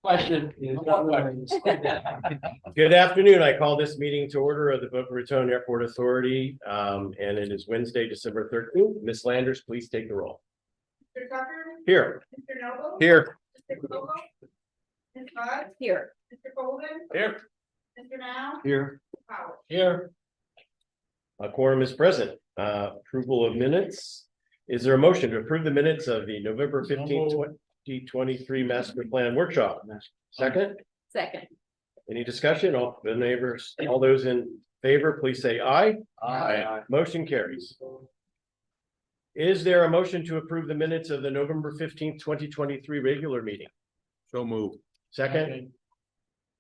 Question. Good afternoon. I call this meeting to order of the Boca Raton Airport Authority, and it is Wednesday, December 13th. Ms. Landers, please take the roll. Mr. Tucker? Here. Mr. Noble? Here. Mr. Kogo? Ms. Bud? Here. Mr. Golden? Here. Mr. Now? Here. Howard? Here. A quorum is present. Approval of minutes. Is there a motion to approve the minutes of the November 15th, 2023 Master Plan Workshop? Second. Second. Any discussion? All the neighbors, all those in favor, please say aye. Aye. Motion carries. Is there a motion to approve the minutes of the November 15th, 2023 regular meeting? So moved. Second.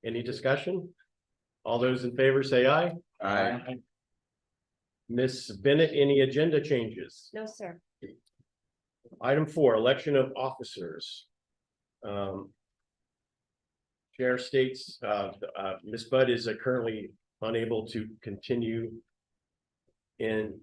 Any discussion? All those in favor say aye. Aye. Ms. Bennett, any agenda changes? No, sir. Item 4, election of officers. Chair states Ms. Budd is currently unable to continue in.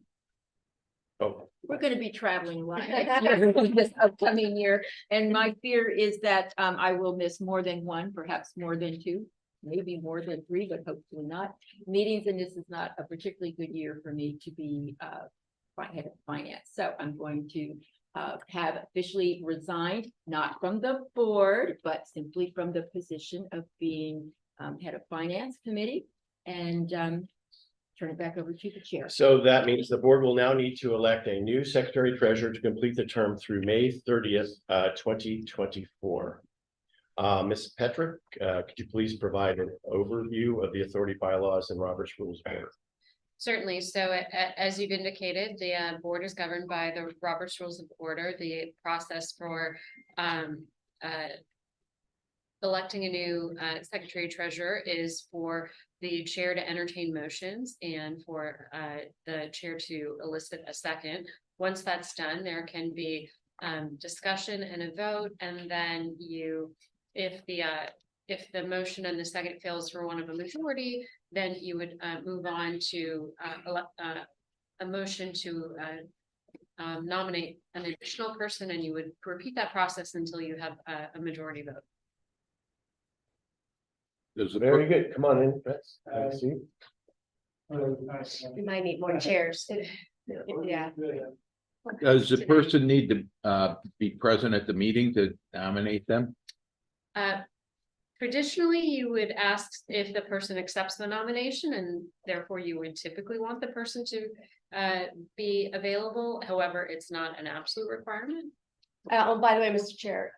Oh, We're going to be traveling a lot next year, this upcoming year. And my fear is that I will miss more than one, perhaps more than two, maybe more than three, but hopefully not meetings. And this is not a particularly good year for me to be head of finance. So I'm going to have officially resigned, not from the board, but simply from the position of being head of finance committee, and turn it back over to the chair. so that means the board will now need to elect a new secretary treasurer to complete the term through May 30th, 2024. Ms. Petrick, could you please provide an overview of the authority bylaws and Robert's Rules of Order? Certainly. So as you've indicated, the board is governed by the Robert's Rules of Order. The process for electing a new secretary treasurer is for the chair to entertain motions and for the chair to elicit a second. Once that's done, there can be discussion and a vote, and then if the motion and the second fails for one of a majority, then you would move on to a motion to nominate an additional person, and you would repeat that process until you have a majority vote. Very good. Come on in, Chris. Have a seat. We might need more chairs. Yeah. Does the person need to be present at the meeting to nominate them? Traditionally, you would ask if the person accepts the nomination, and therefore you would typically want the person to be available. However, it's not an absolute requirement. Oh, by the way, Mr. Chair,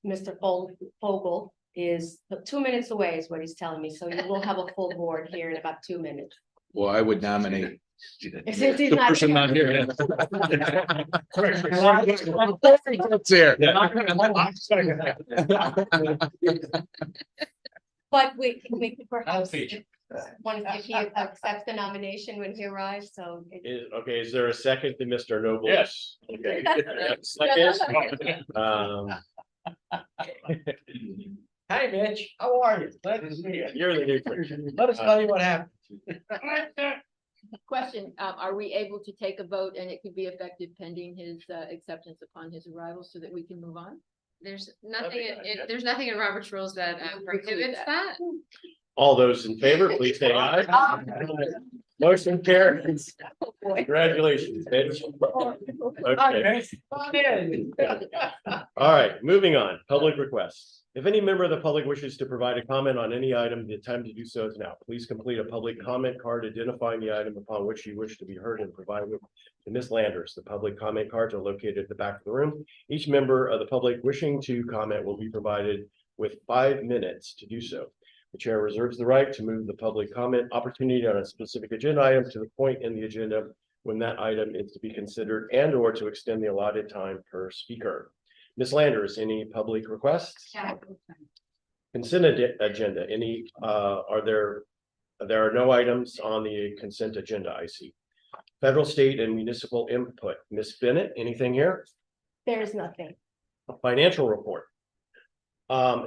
Mr. Fogel is 2 minutes away is what he's telling me. So you will have a full board here in about 2 minutes. Well, I would nominate. Since he's The not person here. not here. But we could perhaps want to see if he accepts the nomination when he arrives, so. Okay, is there a second to Mr. Noble? Yes. Okay. Second. Hi, Mitch. How are you? Glad to see you. You're the new person. Let us tell you what happened. Question, are we able to take a vote and it could be effective pending his acceptance upon his arrival so that we can move on? There's nothing. There's nothing in Robert's Rules that prohibits that. All those in favor, please say aye. Motion carries. Congratulations, Mitch. Okay. All right, moving on. Public requests. If any member of the public wishes to provide a comment on any item, the time to do so is now. Please complete a public comment card identifying the item upon which you wish to be heard and provide it to Ms. Landers. The public comment cards are located at the back of the room. Each member of the public wishing to comment will be provided with 5 minutes to do so. The chair reserves the right to move the public comment opportunity on a specific agenda item to the point in the agenda when that item is to be considered, and or to extend the allotted time per speaker. Ms. Landers, any public requests? Yeah. Consent agenda, any, there are no items on the consent agenda, I see. Federal, state, and municipal input. Ms. Bennett, anything here? There's nothing. Financial report.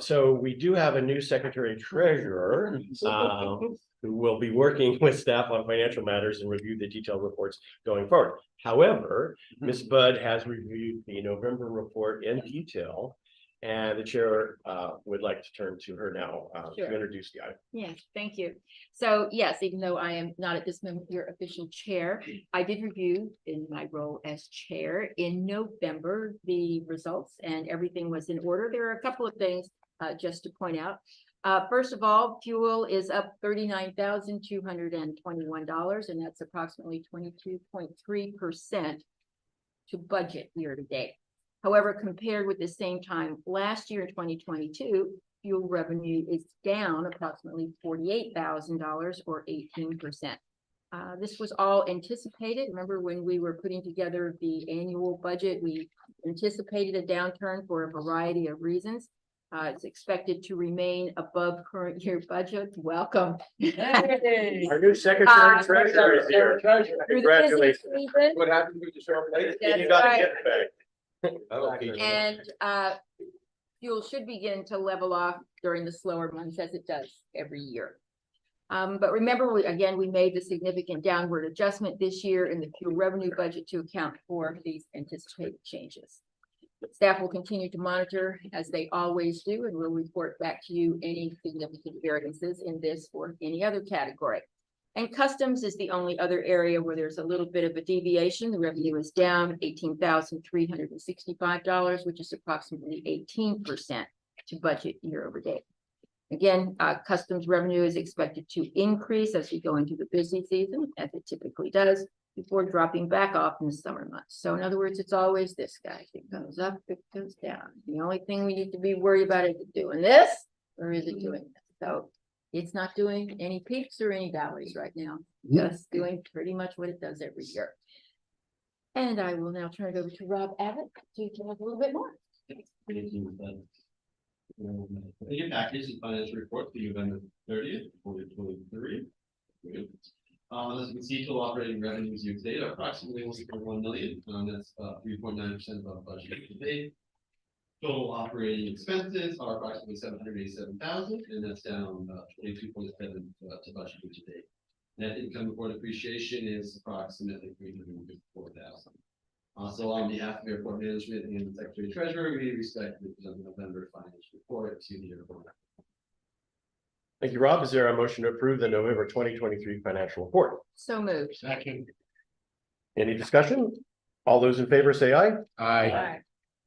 So we do have a new secretary treasurer who will be working with staff on financial matters and review the detailed reports going forward. However, Ms. Budd has reviewed the November report in detail And the chair would like to turn to her now Sure. to introduce the item. Yes, thank you. So yes, even though I am not at this moment your official chair, I did review in my role as chair in November, the results, and everything was in order. There are a couple of things just to point out. First of all, fuel is up $39,221, and that's approximately 22.3% to budget year to date. However, compared with the same time last year, 2022, fuel revenue is down approximately $48,000 or 18%. This was all anticipated. Remember when we were putting together the annual budget, we anticipated a downturn for a variety of reasons. It's expected to remain above current year budget. Welcome. Our new secretary treasurer is here. Through the busy Congratulations. season. What happened with the short lady? That's You got right. to get back. And fuel should begin to level off during the slower months as it does every year. But remember, we made the significant downward adjustment this year in the fuel revenue budget to account for these anticipated changes. Staff will continue to monitor as they always do, and will report back to you any significant variances in this or any other category. And customs is the only other area where there's a little bit of a deviation. The revenue is down $18,365, which is approximately 18% to budget year over day. Again, customs revenue is expected to increase as we go into the busy season, as it typically does, before dropping back off in the summer months. So in other words, it's always this, guys. It goes up, it goes down. The only thing we need to be worried about is it doing this or is it doing this? So it's not doing any peaks or any valleys right now, just doing pretty much what it does every year. And I will now turn it over to Rob Abbott to talk a little bit more. Your package and financial report for November 30th, 2023. As you can see, total operating revenues year to date are approximately 1.1 million. That's 3.9% above budget year to date. Total operating expenses are approximately 787,000, and that's down 22.7 to budget year to date. Net income before depreciation is approximately 354,000. Also, on behalf of Airport Management and the Secretary Treasurer, we respectfully present the November financial report to the airport. Thank you, Rob. Is there a motion to approve the November 2023 financial report? So moved. Second. Any discussion? All those in favor say aye. Aye.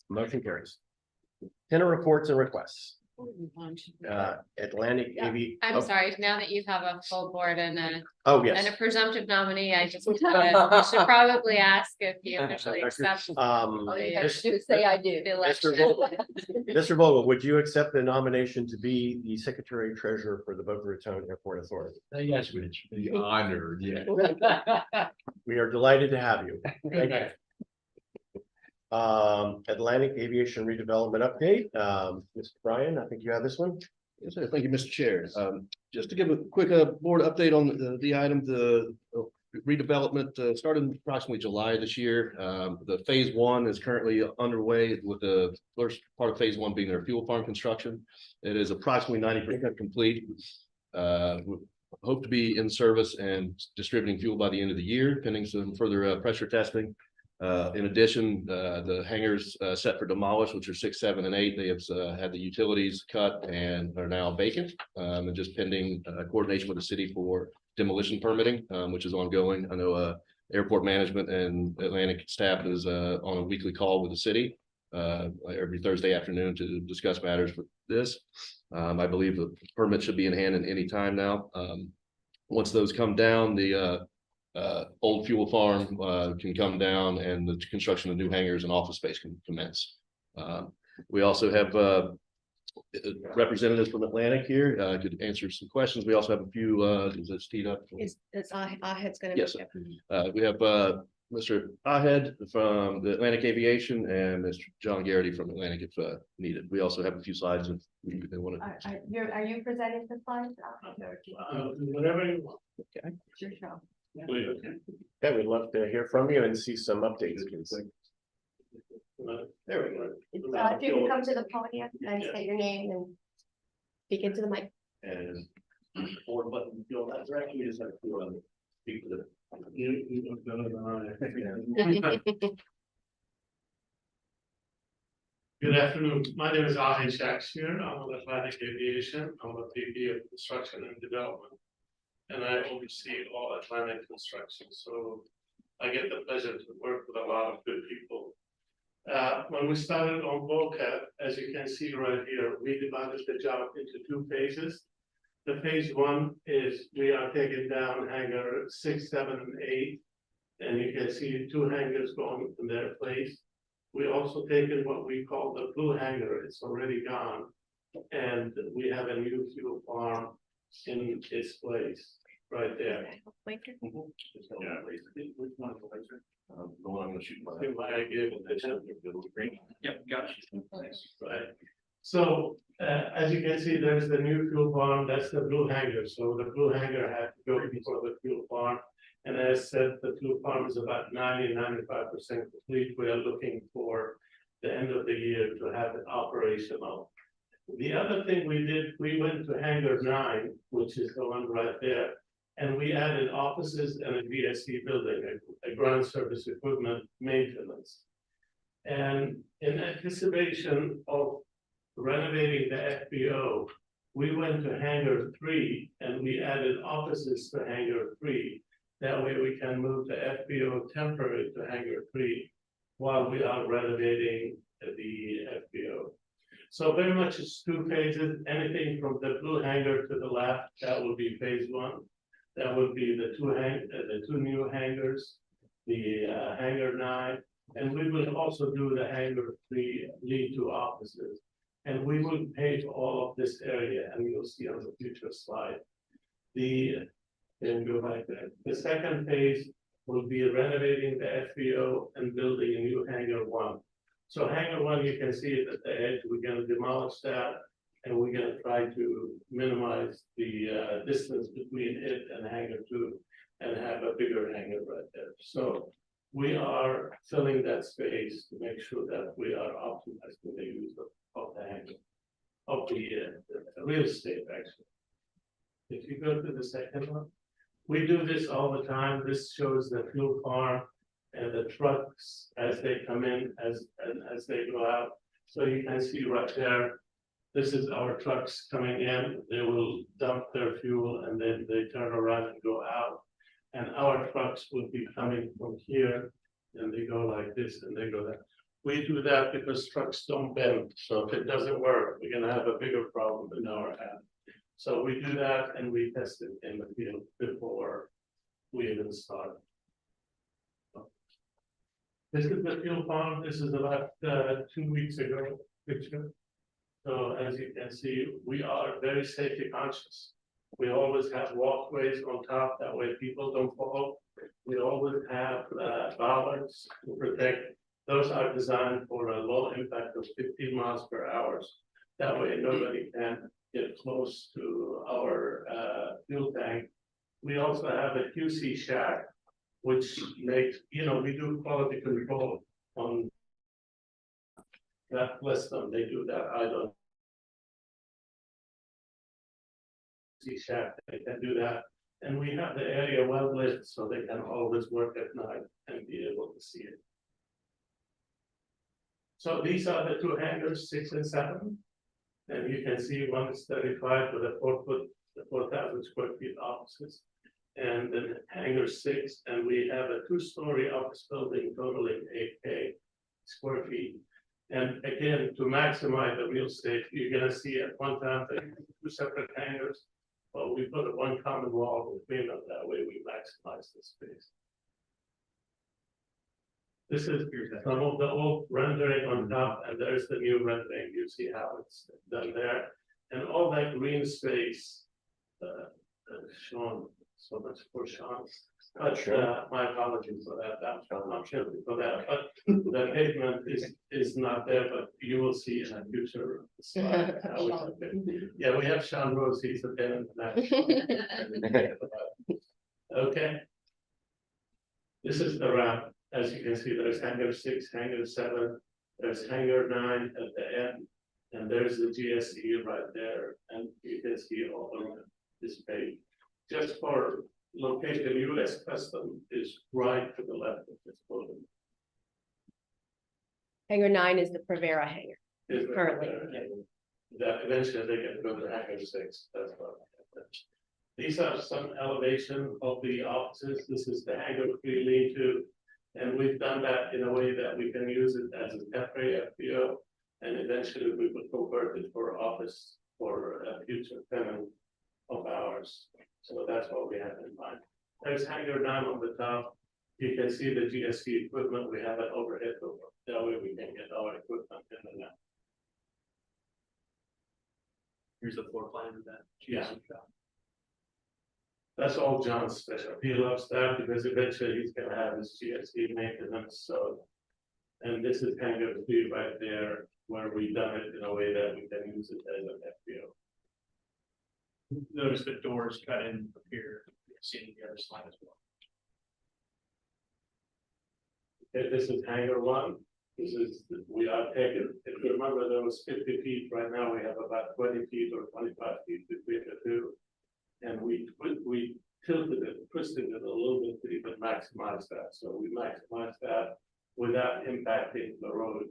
Motion carries. Tenant reports and requests. Atlantic Yeah, AV. I'm sorry, now that you have a full board and a Yes. presumptive nominee, I just, you should probably ask if you officially accept. All you have to do is say I do. The Mr. election. Vogel, Mr. Vogel, would you accept the nomination to be the Secretary Treasurer for the Boca Raton Airport Authority? Yes, Rich. The honor, yeah. We are delighted to have you. Thank you. Atlantic Aviation Redevelopment Update. Mr. Bryan, I think you have this one. Yes, sir. Thank you, Mr. Chair. Just to give a quick board update on the item, the redevelopment started approximately July this year. The phase one is currently underway with the first part of phase one being their fuel farm construction. It is approximately 90% complete. We hope to be in service and distributing fuel by the end of the year, pending some further pressure testing. In addition, the hangars set for demolish, which are 6, 7, and 8, they have had the utilities cut and are now vacant, and just pending coordination with the city for demolition permitting, which is ongoing. I know airport management and Atlantic staff is on a weekly call with the city every Thursday afternoon to discuss matters with this. I believe the permit should be in hand at any time now. Once those come down, the old fuel farm can come down and the construction of new hangars and office space can commence. We also have representatives from Atlantic here could answer some questions. We also have a few is this teed up? Ahed's gonna. Yes, we have Mr. Ahed from the Atlantic Aviation and Mr. John Garrity from Atlantic if needed. We also have a few slides if they want to. Are you presenting the slides? Whatever you want. Okay. Sure, sure. Yeah, we'd love to hear from you and see some updates. There we go. If you can come to the podium and state your name and speak into the mic. And forward button, feel that direction, we just have to speak to the. Good afternoon. My name is Ahi Shakespeare. I'm with Atlantic Aviation. I'm a VP of Construction and Development. And I oversee all Atlantic construction. So I get the pleasure to work with a lot of good people. When we started on Volcat, as you can see right here, we divided the job into two phases. The phase one is we are taking down hangar 6, 7, and 8. And you can see 2 hangars going in their place. We also taken what we call the blue hangar. It's already gone. And we have a new fuel farm in its place right there. The one I'm gonna shoot. I think I gave it this. Yep, got you. Right. So, as you can see, there's the new fuel farm, that's the blue hangar, so the blue hangar had to go before the fuel farm. And as said, the fuel farm is about 95% complete, we are looking for the end of the year to have it operational. The other thing we did, we went to hangar 9, which is the one right there. And we added offices and a VSC building, a ground service equipment maintenance. And in anticipation of renovating the FBO, we went to hangar 3 and we added offices to hangar 3. That way we can move the FBO temporary to hangar 3 while we are renovating the FBO. So very much it's 2 phases, anything from the blue hangar to the left, that will be phase 1. That would be the 2 new hangars, the hangar 9, and we will also do the hangar 3 lead to offices. And we will pave all of this area, and you'll see on the future slide. Then go back there. The second phase will be renovating the FBO and building a new hangar 1. So hangar 1, you can see it at the edge. We're going to demolish that. And we're going to try to minimize the distance between it and hangar 2 and have a bigger hangar right there. So we are filling that space to make sure that we are optimizing the use of the hangar, of the real estate actually. If you go to the second one, we do this all the time. This shows the fuel farm and the trucks as they come in, as they go out. So you can see right there. This is our trucks coming in, they will dump their fuel and then they turn around and go out. And our trucks will be coming from here and they go like this and they go there. We do that because trucks don't bend. So if it doesn't work, we're gonna have a bigger problem in our hand. So we do that and we test it in the field before we even start. This is the fuel farm. This is about 2 weeks ago picture. So as you can see, we are very safety conscious. We always have walkways on top, that way people don't fall. We always have bollards to protect. Those are designed for a low impact of 15 miles per hour. That way nobody can get close to our fuel tank. We also have a QC shack, which makes, we do quality control on that. Bless them, they do that. I don't. Shack, they can do that. And we have the area well lit so they can always work at night and be able to see it. So these are the 2 hangars, 6 and 7. And you can see one is 35 with a 4,000 square feet offices. And then hangar 6, and we have a 2-story office building totaling 8K square feet. And again, to maximize the real estate, you're gonna see at one time 2 separate hangars. But we put one common wall between them, that way we maximize the space. This is some of the old rendering on top, and there's the new rendering. You see how it's done there. And all that green space, Sean, so much for Sean. But my apologies for that. I'm not sure for that. But the pavement is not there, but you will see in a future slide how we have it. Yeah, we have Sean Rose. He's a bit international. Okay. This is the ramp. As you can see, there's hangar 6, hangar 7, there's hangar 9 at the end, and there's the GSE right there, and you can see all around this page. Just for location, US Custom is right to the left of this building. Hangar 9 is the Prevera hangar. Is Currently. that eventually they get to go to hangar 6, that's what. These are some elevation of the offices, this is the hangar 3 lean-to. And we've done that in a way that we can use it as a temporary FBO. And eventually we will convert it for office for a future tenant of ours. So that's what we have in mind. There's hangar 9 on the top. You can see the GSC equipment, we have an overhead door. That way we can get our equipment in and out. Here's the floor plan of that. Yeah. That's all John's special. He loves that because eventually he's gonna have his GSC maintenance, so. And this is kind of be right there where we done it in a way that we can use it as an FBO. Notice the doors cut in here, seeing the other slide as well. Okay, this is hangar 1. This is, we are taking, if you remember, there was 50 feet. Right now we have about 20 feet or 25 feet between the two. And we tilted it, twisted it a little bit to even maximize that. So we maximize that without impacting the road.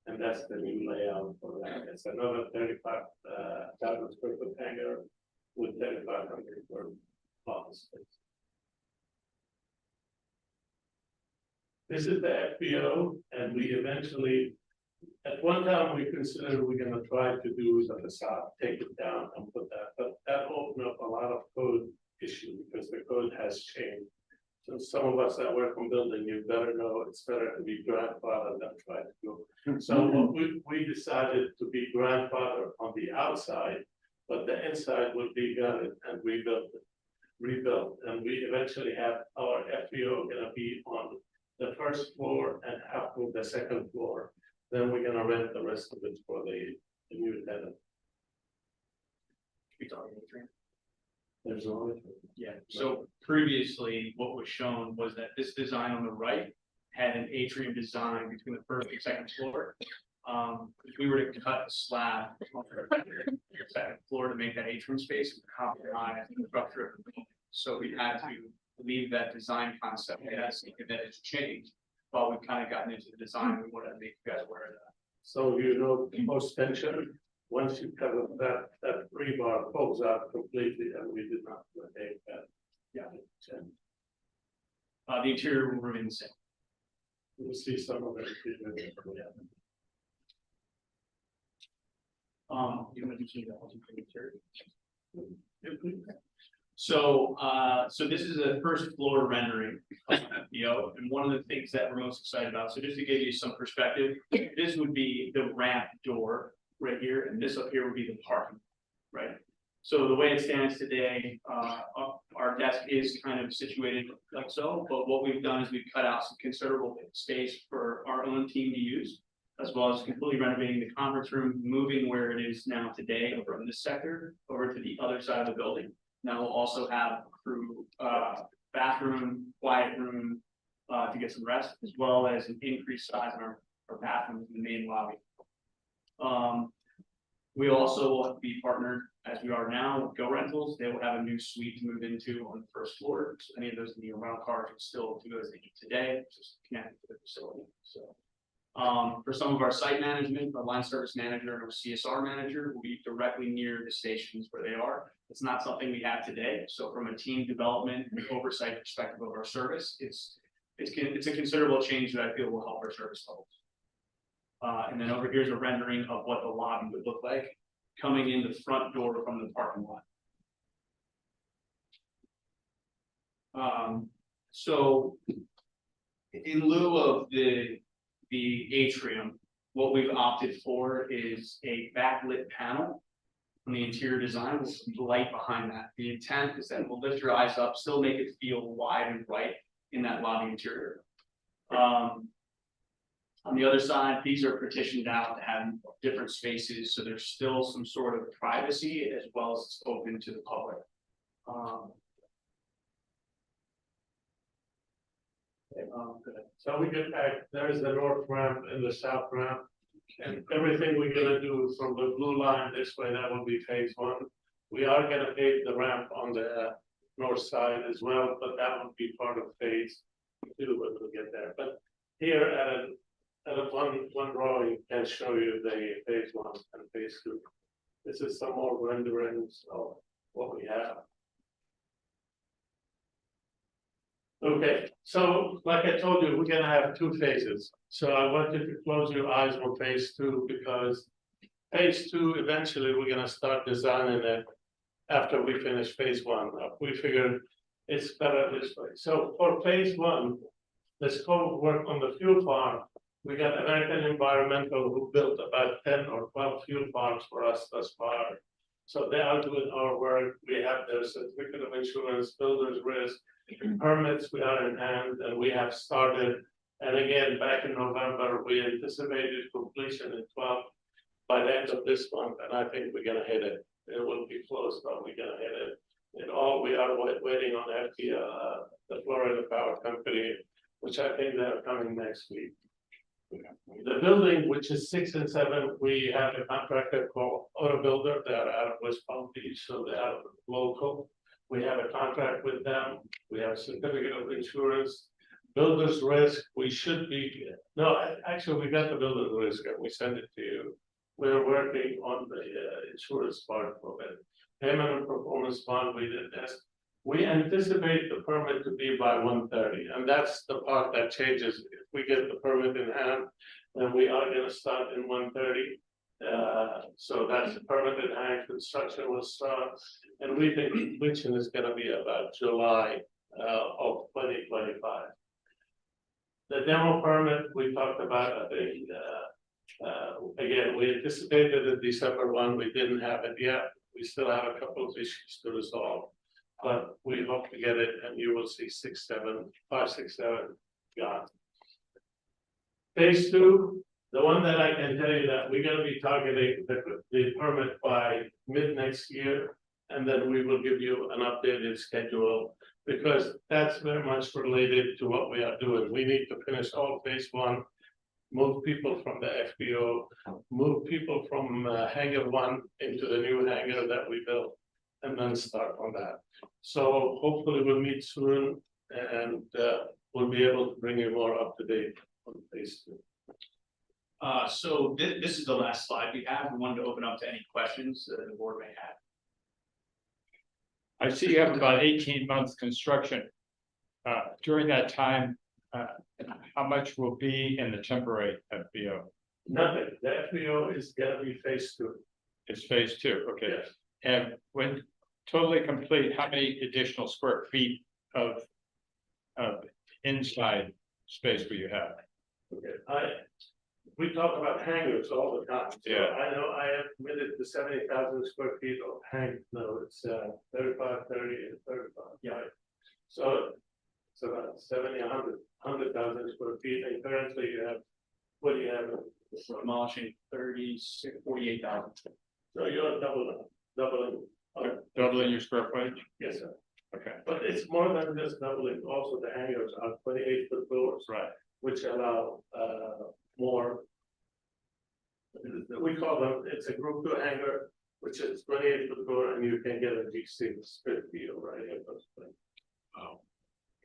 And that's the new layout for that. It's another 35,000 square foot hangar with 3,500 for office space. This is the FBO, and we eventually, at one time, we considered we're gonna try to do the facade, take it down and put that, but that opened up a lot of code issue because the code has changed. So some of us that work on building, you better know it's better to be grandfather than try to go. So what we decided to be grandfather on the outside, but the inside would be gutted and rebuilt, and we eventually have our FBO gonna be on the first floor and half of the second floor. Then we're gonna rent the rest of it for the new tenant. There's always. Yeah, so previously, what was shown was that this design on the right had an atrium design between the first and second floor. If we were to cut the slab on the second floor to make that atrium space, it would compromise the structure of the building. So we had to leave that design concept as that has changed. While we've kind of gotten into the design, we wanted to make you guys aware of that. So post tension, once you cover that rebar pulls out completely, and we did not take that. Yeah. The interior will remain the same. We'll see some of it. You want to do the interior? So this is a first floor rendering, and one of the things that we're most excited about, so just to give you some perspective, this would be the ramp door right here, and this up here would be the parking, right? So the way it stands today, our desk is kind of situated like so, but what we've done is we've cut out some considerable space for our own team to use, as well as completely renovating the conference room, moving where it is now today from this sector over to the other side of the building. Now we'll also have a crew bathroom, quiet room to get some rest, as well as an increased size in our bathrooms in the main lobby. We also want to be partnered, as we are now, with Go Rentals. They will have a new suite to move into on the first floor. So any of those in the rental cars will still do as they do today, just connected to the facility. So for some of our site management, our line service manager and our CSR manager will be directly near the stations where they are. It's not something we have today. So from a team development and oversight perspective of our service, it's a considerable change that I feel will help our service levels. And then over here's a rendering of what the lobby would look like coming in the front door from the parking lot. So in lieu of the atrium, what we've opted for is a backlit panel on the interior design with some light behind that. The intent is that we'll lift your eyes up, still make it feel wide and bright in that lobby interior. On the other side, these are partitioned out to have different spaces, so there's still some sort of privacy as well as it's open to the public. So we get back, there's the north ramp and the south ramp. And everything we're gonna do from the blue line this way, that will be phase 1. We are gonna pave the ramp on the north side as well, but that will be part of phase 2 when we get there. But here at And one drawing can show you the phase one and phase two. This is some more renderings of what we have. Okay, so like I told you, we're gonna have two phases. So I want you to close your eyes on phase two because phase two, eventually, we're gonna start designing it after we finish phase one. We figured it's better this way. So for phase one, the scope of work on the fuel farm, we got American Environmental who built about 10 or 12 fuel farms for us thus far. So they are doing our work. We have their certificate of insurance, builder's risk, permits we are in hand, and we have started. And again, back in November, we anticipated completion in 12 by the end of this month, and I think we're gonna hit it. It will be close, but we're gonna hit it. And all we are waiting on FPL, the Florida Power Company, which I think they're coming next week. The building, which is 6 and 7, we have a contractor called Auto Builder. They are out of West Palm Beach, so they are local. We have a contract with them. We have a certificate of insurance. Builder's risk, we should be, no, actually, we got the builder's risk and we send it to you. We're working on the insurance part of it. Payment and performance bond, we did this. We anticipate the permit to be by 1:30, and that's the part that changes. If we get the permit in hand, then we are gonna start in 1:30. So that's the permit in hand, construction will start, and we think completion is gonna be about July of 2025. The demo permit, we talked about, I think, again, we anticipated the December one, we didn't have it yet. We still have a couple of issues to resolve. But we hope to get it, and you will see 5, 6, 7 gone. Phase two, the one that I can tell you that we're gonna be targeting the permit by mid next year. And then we will give you an updated schedule, because that's very much related to what we are doing. We need to finish all phase one, move people from the FBO, move people from hangar one into the new hangar that we built, and then start on that. So hopefully we'll meet soon, and we'll be able to bring you more up to date on phase two. So this is the last slide we have. We wanted to open up to any questions that the board may have. I see you have about 18 months construction. During that time, how much will be in the temporary FBO? Nothing, the FBO is gonna be phase two. It's phase two, okay. Yes. And when totally complete, how many additional square feet of inside space will you have? Okay, we talk about hangars all the time. So Yeah. I know I have committed to 70,000 square feet of no, it's 35, 30, and 35. Yeah. So it's about 70, 100,000 square feet, and currently you have, what do you have? So demolishing 48,000. So you're doubling. Doubling your square footage? Yes, sir. Okay, But it's more than just doubling. Also, the hangars are 28-foot doors, right. which allow more. We call them, it's a group two hangar, which is 28-foot door, and you can get a G6 split deal right here. Oh.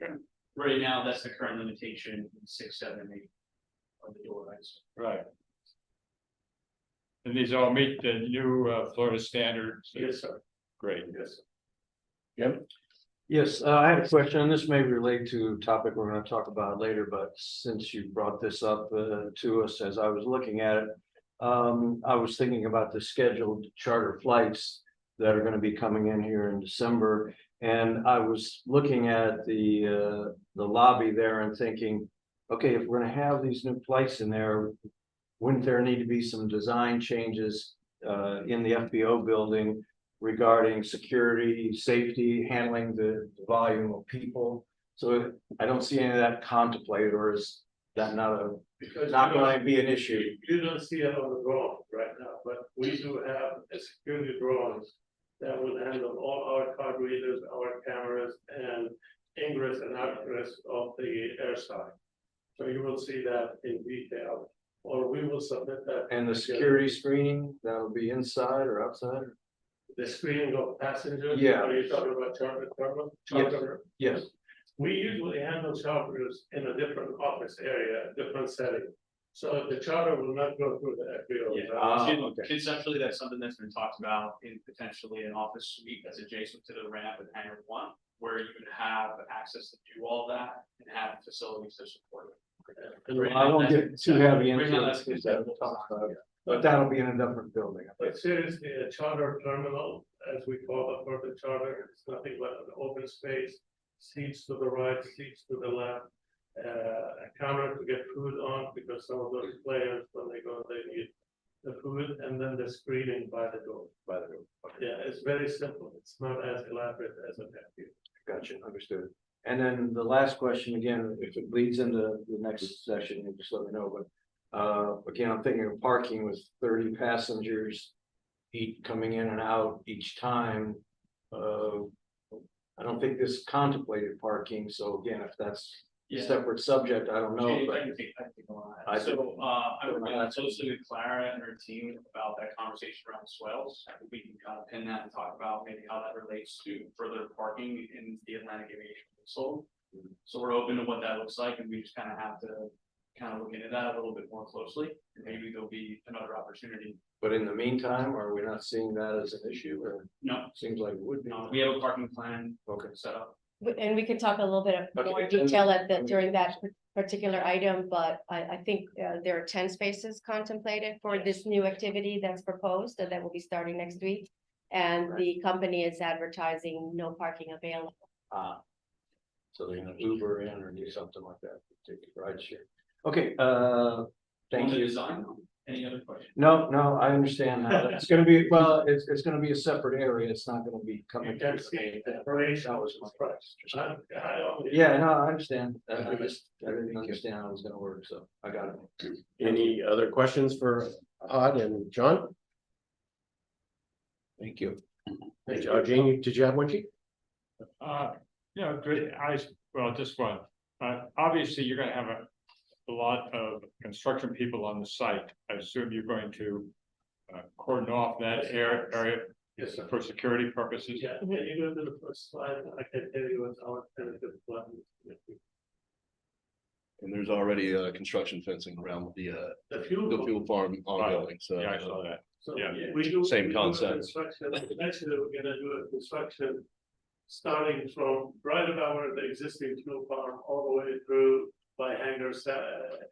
Okay. Right now, that's the current limitation, 6, 7, 8 of the door heights. Right. And these all meet the new Florida standards? Yes, sir. Great. Yes. Yes, I had a question, and this may relate to a topic we're gonna talk about later, but since you brought this up to us as I was looking at it. I was thinking about the scheduled charter flights that are gonna be coming in here in December. And I was looking at the lobby there and thinking, okay, if we're gonna have these new flights in there, wouldn't there need to be some design changes in the FBO building regarding security, safety, handling the volume of people? So I don't see any of that contemplated, or is that not going to be an issue? You don't see it on the drawing right now, but we do have a security drawings that will handle all our card readers, our cameras, and ingress and egress of the airside. So you will see that in detail, or we will submit that. And the security screening, that'll be inside or outside? The screening of passengers? Yeah. Are you talking about charter? Yes. We usually handle charters in a different office area, different setting. So the charter will not go through the FBO. Yeah, conceptually, that's something that's been talked about in potentially an office suite that's adjacent to the ramp with hangar one, where you would have access to do all that and have facilities to support it. I won't get too heavy Right into now, it, that's because conceptual. but that'll be in a different building. But seriously, a charter terminal, as we call it for the charter, it's nothing but an open space, seats to the right, seats to the left. A counter to get food on, because some of those players, when they go, they need the food, and then the screening by the door. Yeah, it's very simple, it's not as elaborate as a FBO. Gotcha, understood. And then the last question, again, if it leads into the next session, you just let me know, but. Again, I'm thinking of parking with 30 passengers. Coming in and out each time. I don't think this contemplated parking, so again, if that's a Yeah. separate subject, I don't know, Jay, but. I can take on that. So, I would work closely with Clara and her team about that conversation around swales. I think we can kind of pin that and talk about maybe how that relates to further parking in the Atlantic Aviation Council. So we're open to what that looks like, and we just kind of have to kind of look into that a little bit more closely, and maybe there'll be another opportunity. But in the meantime, are we not seeing that as an issue, or No, seems like it would be? we have a parking plan Okay. set up. And we can talk a little bit of more Okay. detail during that particular item, but I think there are 10 spaces contemplated for this new activity that's proposed, that will be starting next week. And the company is advertising no parking available. So they're gonna Uber in or do something like that, take a ride share. Okay, thank On the you. design, any other questions? No, I understand that. It's gonna be, well, it's gonna be a separate area. It's not gonna be coming. You can through the see main the thing. operation That was my I only- Yeah, no, I understand. I didn't understand how it was gonna work, so I got it. Any other questions for Ahad and John? Thank you. Jane, did you have one, Chief? Yeah, good. Well, just one. Obviously, you're gonna have a lot of construction people on the site. I assume you're going to cordon off that area Yes, sir. for security purposes. Yeah, can you go to the first slide? I can tell you what's our tentative plan. And there's already construction fencing around the The fuel. fuel farm ongoing, so. Yeah, I saw that. So Yeah. we do. Same we do a concept. Construction, actually, we're gonna do a construction. Starting from right about where the existing fuel farm, all the way through by hangar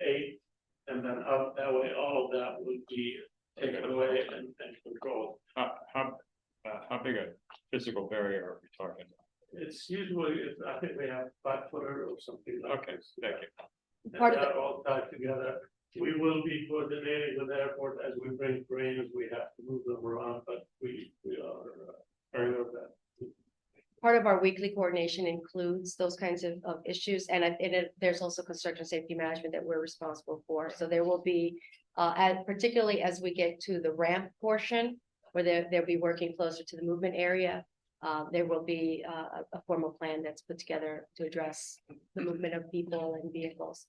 8. And then up that way, all of that will be taken away and controlled. How big a physical barrier are we talking about? It's usually, I think we have 5 footer or something like Okay, this. thank you. And Part of they're all tied together. We will be coordinating with the airport as we bring cranes, we have to move them around, but we are aware of that. Part of our weekly coordination includes those kinds of issues, and there's also construction safety management that we're responsible for. So there will be, particularly as we get to the ramp portion, where they'll be working closer to the movement area. There will be a formal plan that's put together to address the movement of people and vehicles.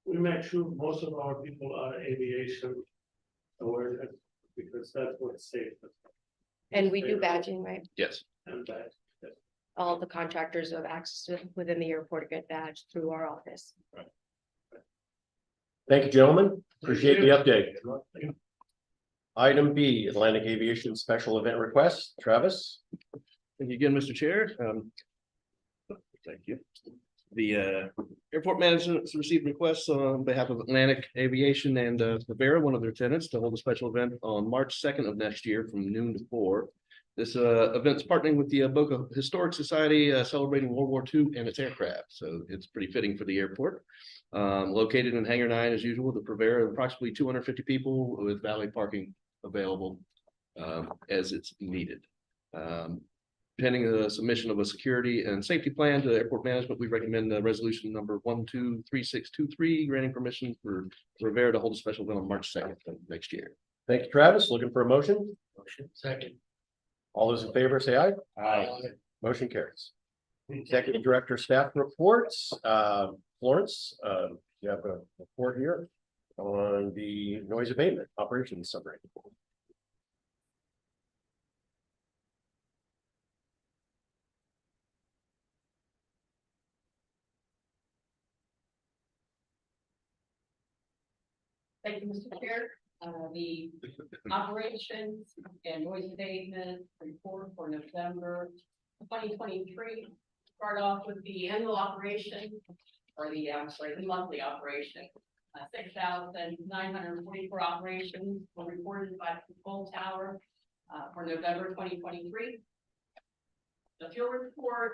We make sure most of our people are aviation aware, because that's what's safe. And we do badging, right? Yes. And that, All the contractors who have access within the airport get badged through our office. Thank you, gentlemen. Appreciate the update. Item B, Atlantic Aviation Special Event Request. Travis? Thank you again, Mr. Chair. Thank you. The airport management has received requests on behalf of Atlantic Aviation and BRAA, one of their tenants, to hold a special event on March 2nd of next year from noon to 4. This event's partnering with the Boca Historic Society, celebrating World War II and its aircraft. So it's pretty fitting for the airport. Located in Hangar 9 as usual, the Purveyor, approximately 250 people with valet parking available as it's needed. Pending the submission of a security and safety plan to airport management, we recommend resolution number 123623, granting permission for Rivera to hold a special event on March 2nd of next year. Thank you, Travis. Looking for a motion? second. All those in favor say aye. Aye. Motion carries. Executive Director Staff Reports, Florence, you have a report here on the noise abatement operations summary. Thank you, Mr. Chair. The operations and noise abatement report for November 2023. Start off with the annual operation, or the, the monthly operation. 6,944 operations were reported by the control tower for November 2023. The fuel report,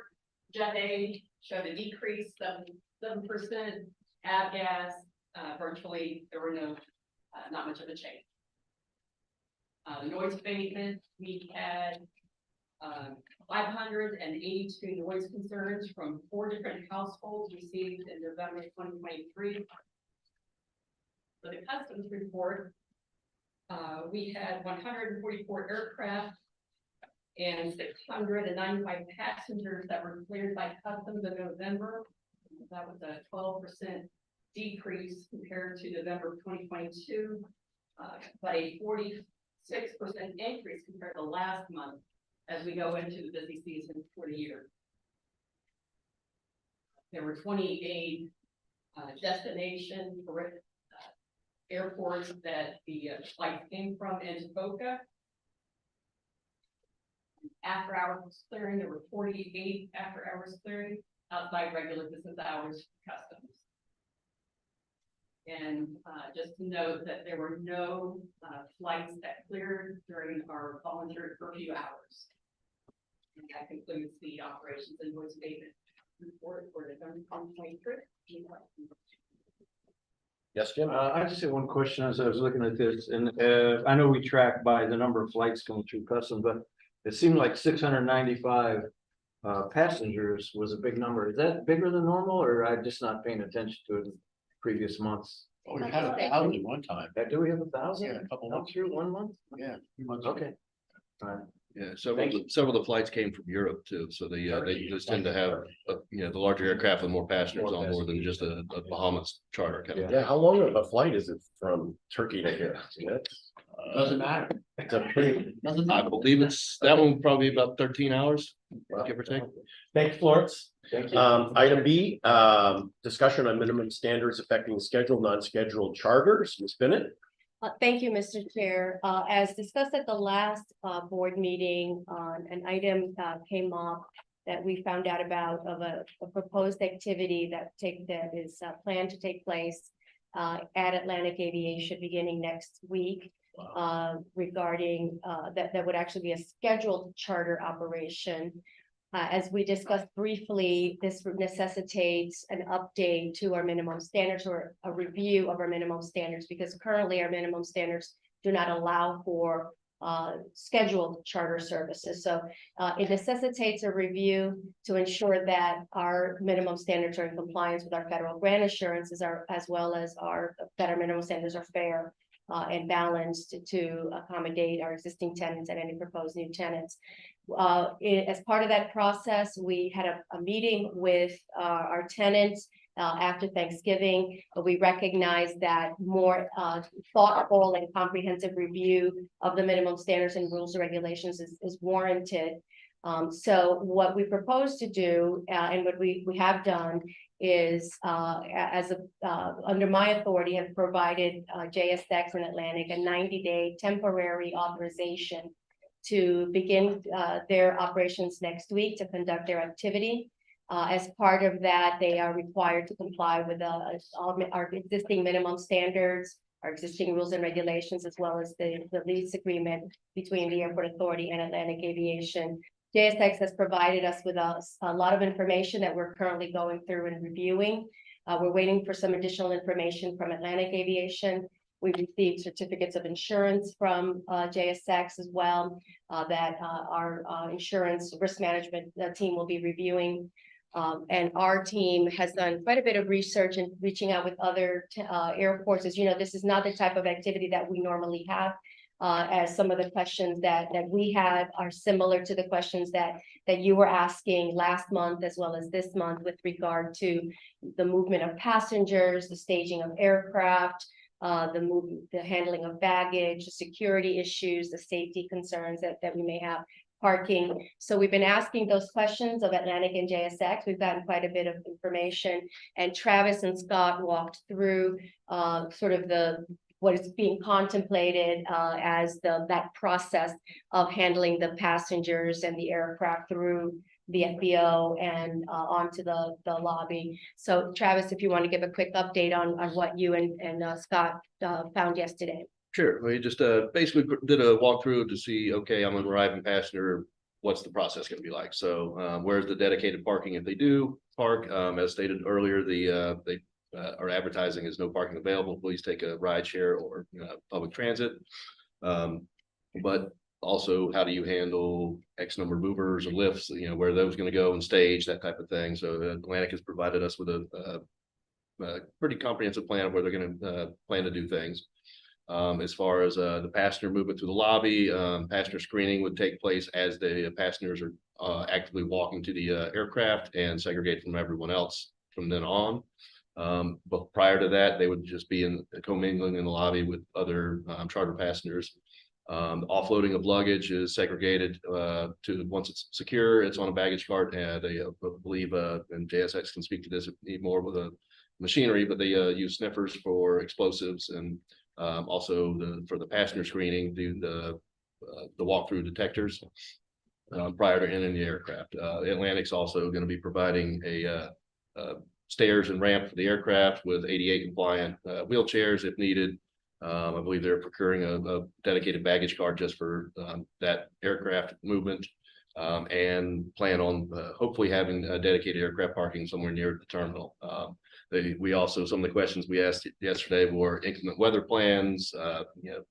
Jet A showed a decrease of 7%, avgas, virtually there were not much of a change. The noise abatement, we had 582 noise concerns from 4 different households received in November 2023. For the customs report, we had 144 aircraft and 695 passengers that were cleared by customs in November. That was a 12% decrease compared to November 2022, but a 46% increase compared to last month as we go into the busy season for the year. There were 28 destination airports that the flights came from into Boca. After hours clearing, there were 48 after hours clearing outside regular business hours customs. And just to note that there were no flights that cleared during our voluntary curfew hours. And that concludes the operations and noise abatement report for November 2023. Yes, Jim? I just had one question as I was looking at this, and I know we track by the number of flights coming through customs, but it seemed like 695 passengers was a big number. Is that bigger than normal, or I'm just not paying attention to it in previous months? Oh, we had 1,000 one time. Do we have 1,000? Yeah, a couple Come months. through 1 month? Yeah. Okay. All right. Yeah, several of the flights came from Europe too, so they just tend to have, the larger aircraft with more passengers on board than just a Bahamas charter kind of. Yeah, how long of a flight is it from Turkey to here? Doesn't matter. It's a pretty. I believe that one probably about 13 hours, give or take. Thank you, Florence. Thank you. Item B, discussion on minimum standards affecting scheduled, non-scheduled charters. Ms. Bennett? Thank you, Mr. Chair. As discussed at the last board meeting, an item came up that we found out about of a proposed activity that is planned to take place at Atlantic Aviation beginning next week. Regarding that would actually be a scheduled charter operation. As we discussed briefly, this necessitates an update to our minimum standards or a review of our minimum standards, because currently our minimum standards do not allow for scheduled charter services. So it necessitates a review to ensure that our minimum standards are in compliance with our federal grant assurances, as well as that our minimum standards are fair and balanced to accommodate our existing tenants and any proposed new tenants. As part of that process, we had a meeting with our tenants after Thanksgiving. We recognized that more thoughtful and comprehensive review of the minimum standards and rules and regulations is warranted. So what we propose to do and what we have done is under my authority have provided JSX and Atlantic a 90-day temporary authorization to begin their operations next week to conduct their activity. As part of that, they are required to comply with our existing minimum standards, our existing rules and regulations, as well as the lease agreement between the Airport Authority and Atlantic Aviation. JSX has provided us with a lot of information that we're currently going through and reviewing. We're waiting for some additional information from Atlantic Aviation. We received certificates of insurance from JSX as well that our insurance risk management team will be reviewing. And our team has done quite a bit of research and reaching out with other airports. As you know, this is not the type of activity that we normally have. As some of the questions that we had are similar to the questions that you were asking last month as well as this month with regard to the movement of passengers, the staging of aircraft, the handling of baggage, the security issues, the safety concerns that we may have, parking. So we've been asking those questions of Atlantic and JSX. We've gotten quite a bit of information, and Travis and Scott walked through sort of what is being contemplated as that process of handling the passengers and the aircraft through the FBO and onto the lobby. So Travis, if you want to give a quick update on what you and Scott found yesterday. Sure, we just basically did a walkthrough to see, okay, I'm an arriving passenger, what's the process gonna be like? So where's the dedicated parking if they do park? As stated earlier, they are advertising is no parking available, please take a ride share or public transit. But also, how do you handle X number of movers or lifts, where are those gonna go and stage, that type of thing. So Atlantic has provided us with a pretty comprehensive plan of where they're gonna plan to do things. As far as the passenger movement through the lobby, passenger screening would take place as the passengers are actively walking to the aircraft and segregate from everyone else from then on. But prior to that, they would just be commingling in the lobby with other charter passengers. Offloading of luggage is segregated to once it's secure, it's on a baggage cart, and they believe, and JSX can speak to this if need more with the machinery, but they use sniffers for explosives and also for the passenger screening, do the walkthrough detectors prior to entering the aircraft. Atlantic's also going to be providing a stairs and ramp for the aircraft with ADA compliant wheelchairs if needed. I believe they're procuring a dedicated baggage cart just for that aircraft movement, and plan on hopefully having a dedicated aircraft parking somewhere near the terminal. We also, some of the questions we asked yesterday were inclement weather plans. The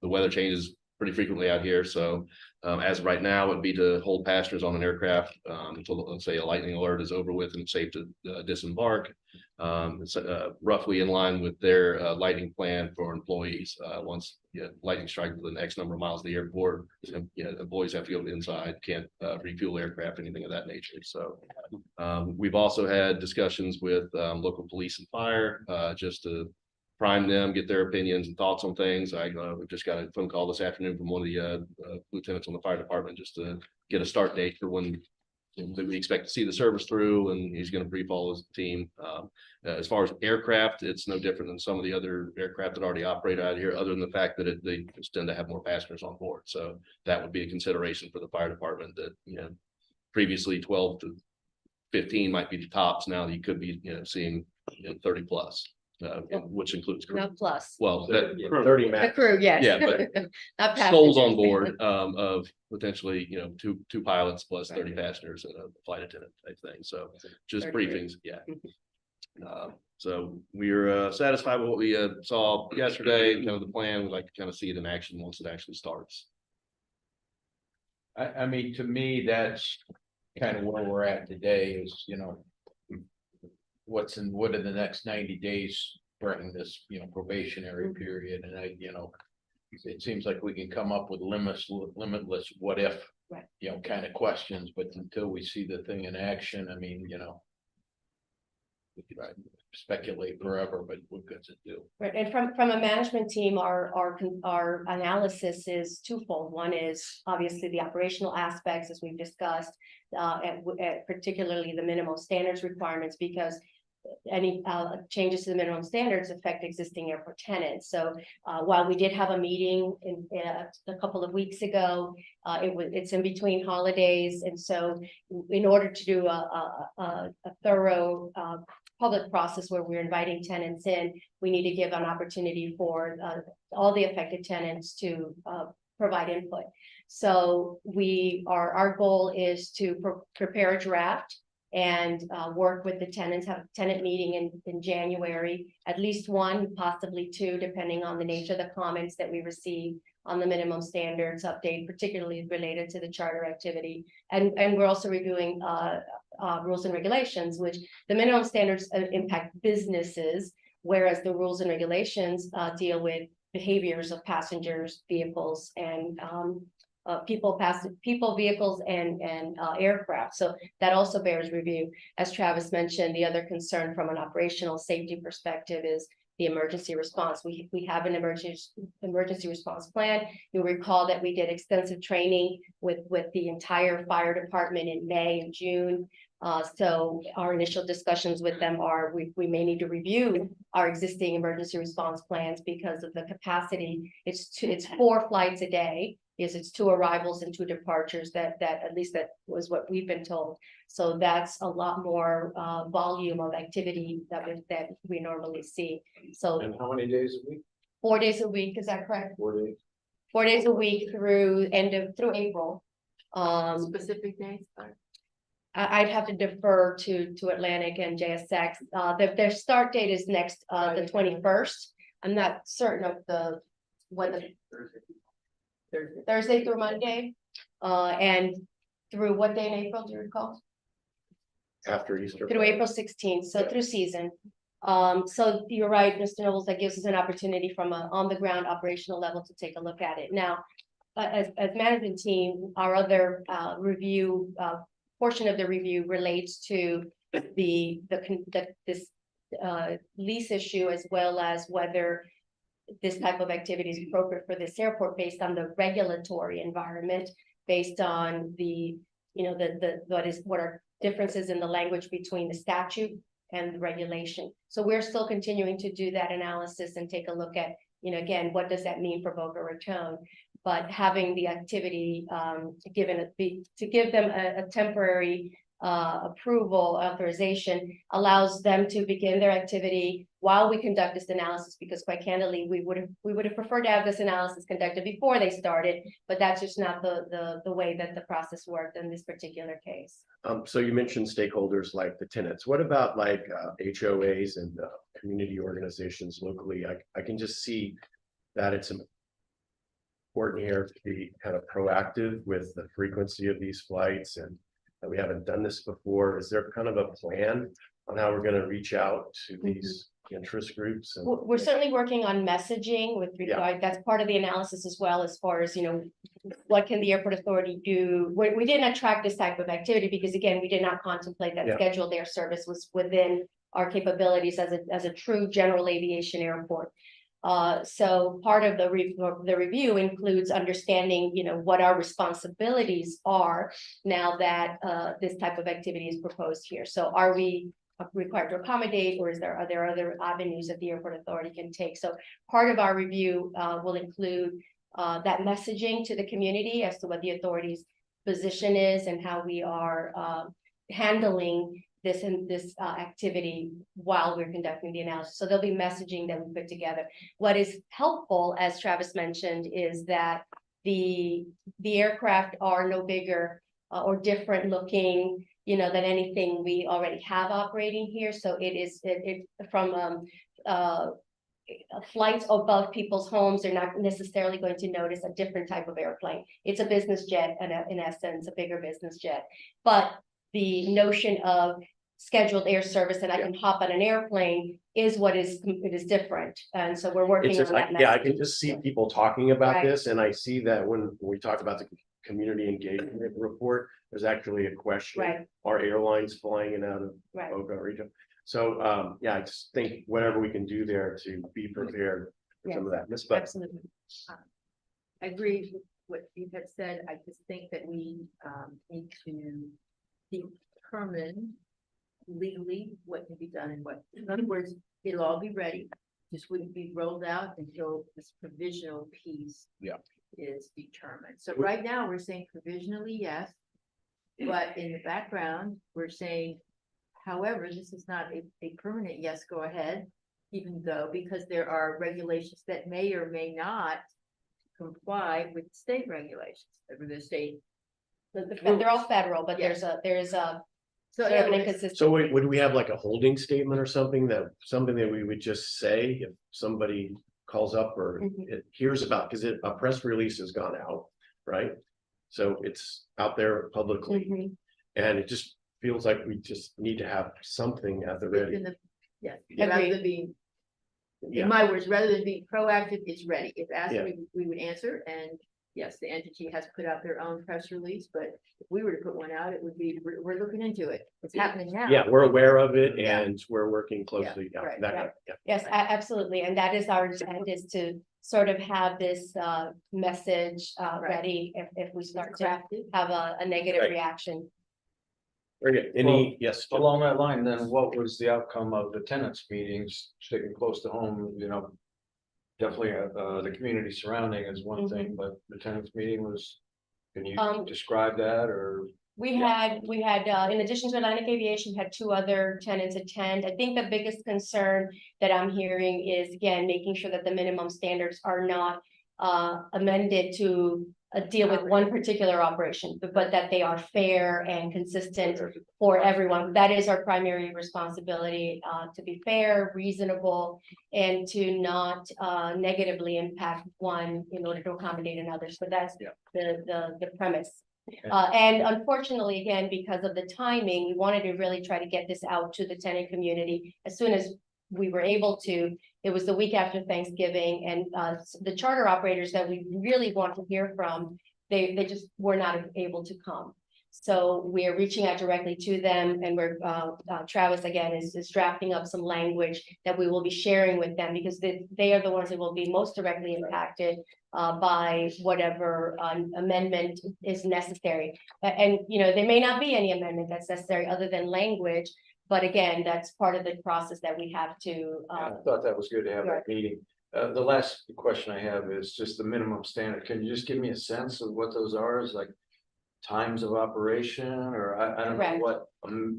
weather changes pretty frequently out here. So as of right now, it'd be to hold passengers on an aircraft until, let's say, a lightning alert is over with and it's safe to disembark. It's roughly in line with their lightning plan for employees. Once lightning strikes within X number of miles of the airport, employees have to go inside, can't refuel aircraft, anything of that nature. So we've also had discussions with local police and fire just to prime them, get their opinions and thoughts on things. I just got a phone call this afternoon from one of the lieutenants on the fire department just to get a start date for when that we expect to see the service through, and he's going to brief all his team. As far as aircraft, it's no different than some of the other aircraft that already operate out here, other than the fact that they just tend to have more passengers on board. So that would be a consideration for the fire department that, previously 12 to 15 might be the tops. Now you could be, seeing 30 plus. Which includes crew. No plus. Well, that 30 The max. crew, yes. Yeah, but Not souls on passengers. board of potentially, two pilots plus 30 passengers and a flight attendant type thing. So just 30. briefings, yeah. So we're satisfied with what we saw yesterday, kind of the plan. We'd like to kind of see it in action once it actually starts. I mean, to me, that's kind of where we're at today is, what are the next 90 days bring this, probationary period, and it seems like we can come up with limitless what if, Right. Kind of questions, but until we see the thing in action, I mean, we could speculate forever, but what good's it do? Right, and from a management team, our analysis is twofold. One is obviously the operational aspects, as we've discussed, and particularly the minimum standards requirements, because any changes to the minimum standards affect existing airport tenants. So while we did have a meeting a couple of weeks ago, it's in between holidays, and so in order to do a thorough public process where we're inviting tenants in, we need to give an opportunity for all the affected tenants to provide input. So our goal is to prepare a draft and work with the tenants, have a tenant meeting in January, at least one, possibly two, depending on the nature of the comments that we receive on the minimum standards update, particularly related to the charter activity. And we're also reviewing rules and regulations, which the minimum standards impact businesses, whereas the rules and regulations deal with behaviors of passengers, vehicles, and people, vehicles, and aircraft. So that also bears review. As Travis mentioned, the other concern from an operational safety perspective is the emergency response. We have an emergency response plan. You'll recall that we did extensive training with the entire fire department in May and June. So our initial discussions with them are, we may need to review our existing emergency response plans because of the capacity. It's 4 flights a day. Yes, it's 2 arrivals and 2 departures, that at least that was what we've been told. So that's a lot more volume of activity that we normally see. So And how many days a week? 4 days a week, is that correct? 4 days? 4 days a week through April. Specific days? I'd have to defer to Atlantic and JSX. Their start date is next, the 21st. I'm not certain of when the Thursday through Monday, and through what day in April, do you recall? After Easter. Through April 16th, so through season. So you're right, Mr. Nobles, that gives us an opportunity from an on-the-ground operational level to take a look at it. Now, as management team, our other review, portion of the review relates to this lease issue, as well as whether this type of activity is appropriate for this airport based on the regulatory environment, based on what are differences in the language between the statute and the regulation. So we're still continuing to do that analysis and take a look at, again, what does that mean for Boca Raton? But having the activity to give them a temporary approval authorization allows them to begin their activity while we conduct this analysis, because quite candidly, we would have preferred to have this analysis conducted before they started, but that's just not the way that the process worked in this particular case. So you mentioned stakeholders like the tenants. What about like HOAs and community organizations locally? I can just see that it's important here to be kind of proactive with the frequency of these flights, and that we haven't done this before. Is there kind of a plan on how we're going to reach out to these interest groups? And We're certainly working on messaging with regard, that's part of the analysis as well, as far as, what can the airport authority do? We did not track this type of activity because, again, we did not contemplate that scheduled air service was within our capabilities as a true general aviation airport. So part of the review includes understanding, what our responsibilities are now that this type of activity is proposed here. So are we required to accommodate, or are there other avenues that the airport authority can take? So part of our review will include that messaging to the community as to what the authority's position is and how we are handling this activity while we're conducting the analysis. So there'll be messaging that we put together. What is helpful, as Travis mentioned, is that the aircraft are no bigger or different looking, than anything we already have operating here. So it from flights above people's homes, they're not necessarily going to notice a different type of airplane. It's a business jet, in essence, a bigger business jet. But the notion of scheduled air service and I can hop on an airplane is it is different. And so we're working on that. I can just see people talking about Right. this, and I see that when we talk about the community engagement report, there's actually a question. Right. Are airlines flying in and out of Right. Boca Raton? So I just think whatever we can do there to be prepared for some of that. Ms. Buck. Absolutely. I agree with what you had said. I just think that we need to determine legally what can be done and what. In other words, it'll all be ready. This wouldn't be rolled out until this provisional piece is determined. So right now, we're saying provisionally, yes. But in the background, we're saying, however, this is not a permanent yes, go ahead, even though, because there are regulations that may or may not comply with state regulations, or the state. They're all federal, but there's a So sort of an anyways, inconsistency. So would we have like a holding statement or something that we would just say if somebody calls up or it hears about, because a press release has gone out, right? So it's out there publicly, and it just feels like we just need to have something at the ready. Yes, Agreed. rather than being, in my words, rather than being proactive, it's ready. If asked, we would answer, and yes, the entity has put out their own press release, but if we were to put one out, it would be, we're looking into it. It's happening now. Yeah, we're aware of it and we're working closely. right, Yes, absolutely. And that is our intent, is to sort of have this message ready if we start to have a negative Right. reaction. Very good. Any, yes, Jim? Along that line, then what was the outcome of the tenants meetings, sticking close to home, you know? Definitely, the community surrounding is one thing, but the tenants meeting was, can you describe that or? We had, in addition to Atlantic Aviation, had 2 other tenants attend. I think the biggest concern that I'm hearing is, again, making sure that the minimum standards are not amended to deal with one particular operation, but that they are fair and consistent for everyone. That is our primary responsibility, to be fair, reasonable, and to not negatively impact one in order to accommodate another. So that's the premise. And unfortunately, again, because of the timing, we wanted to really try to get this out to the tenant community as soon as we were able to. It was the week after Thanksgiving, and the charter operators that we really want to hear from, they just were not able to come. So we're reaching out directly to them, and we're Travis again is drafting up some language that we will be sharing with them, because they are the ones that will be most directly impacted by whatever amendment is necessary. And you know, there may not be any amendment that's necessary other than language. But again, that's part of the process that we have to. I thought that was good to have that meeting. The last question I have is just the minimum standard. Can you just give me a sense of what those are? Is like times of operation, or I don't know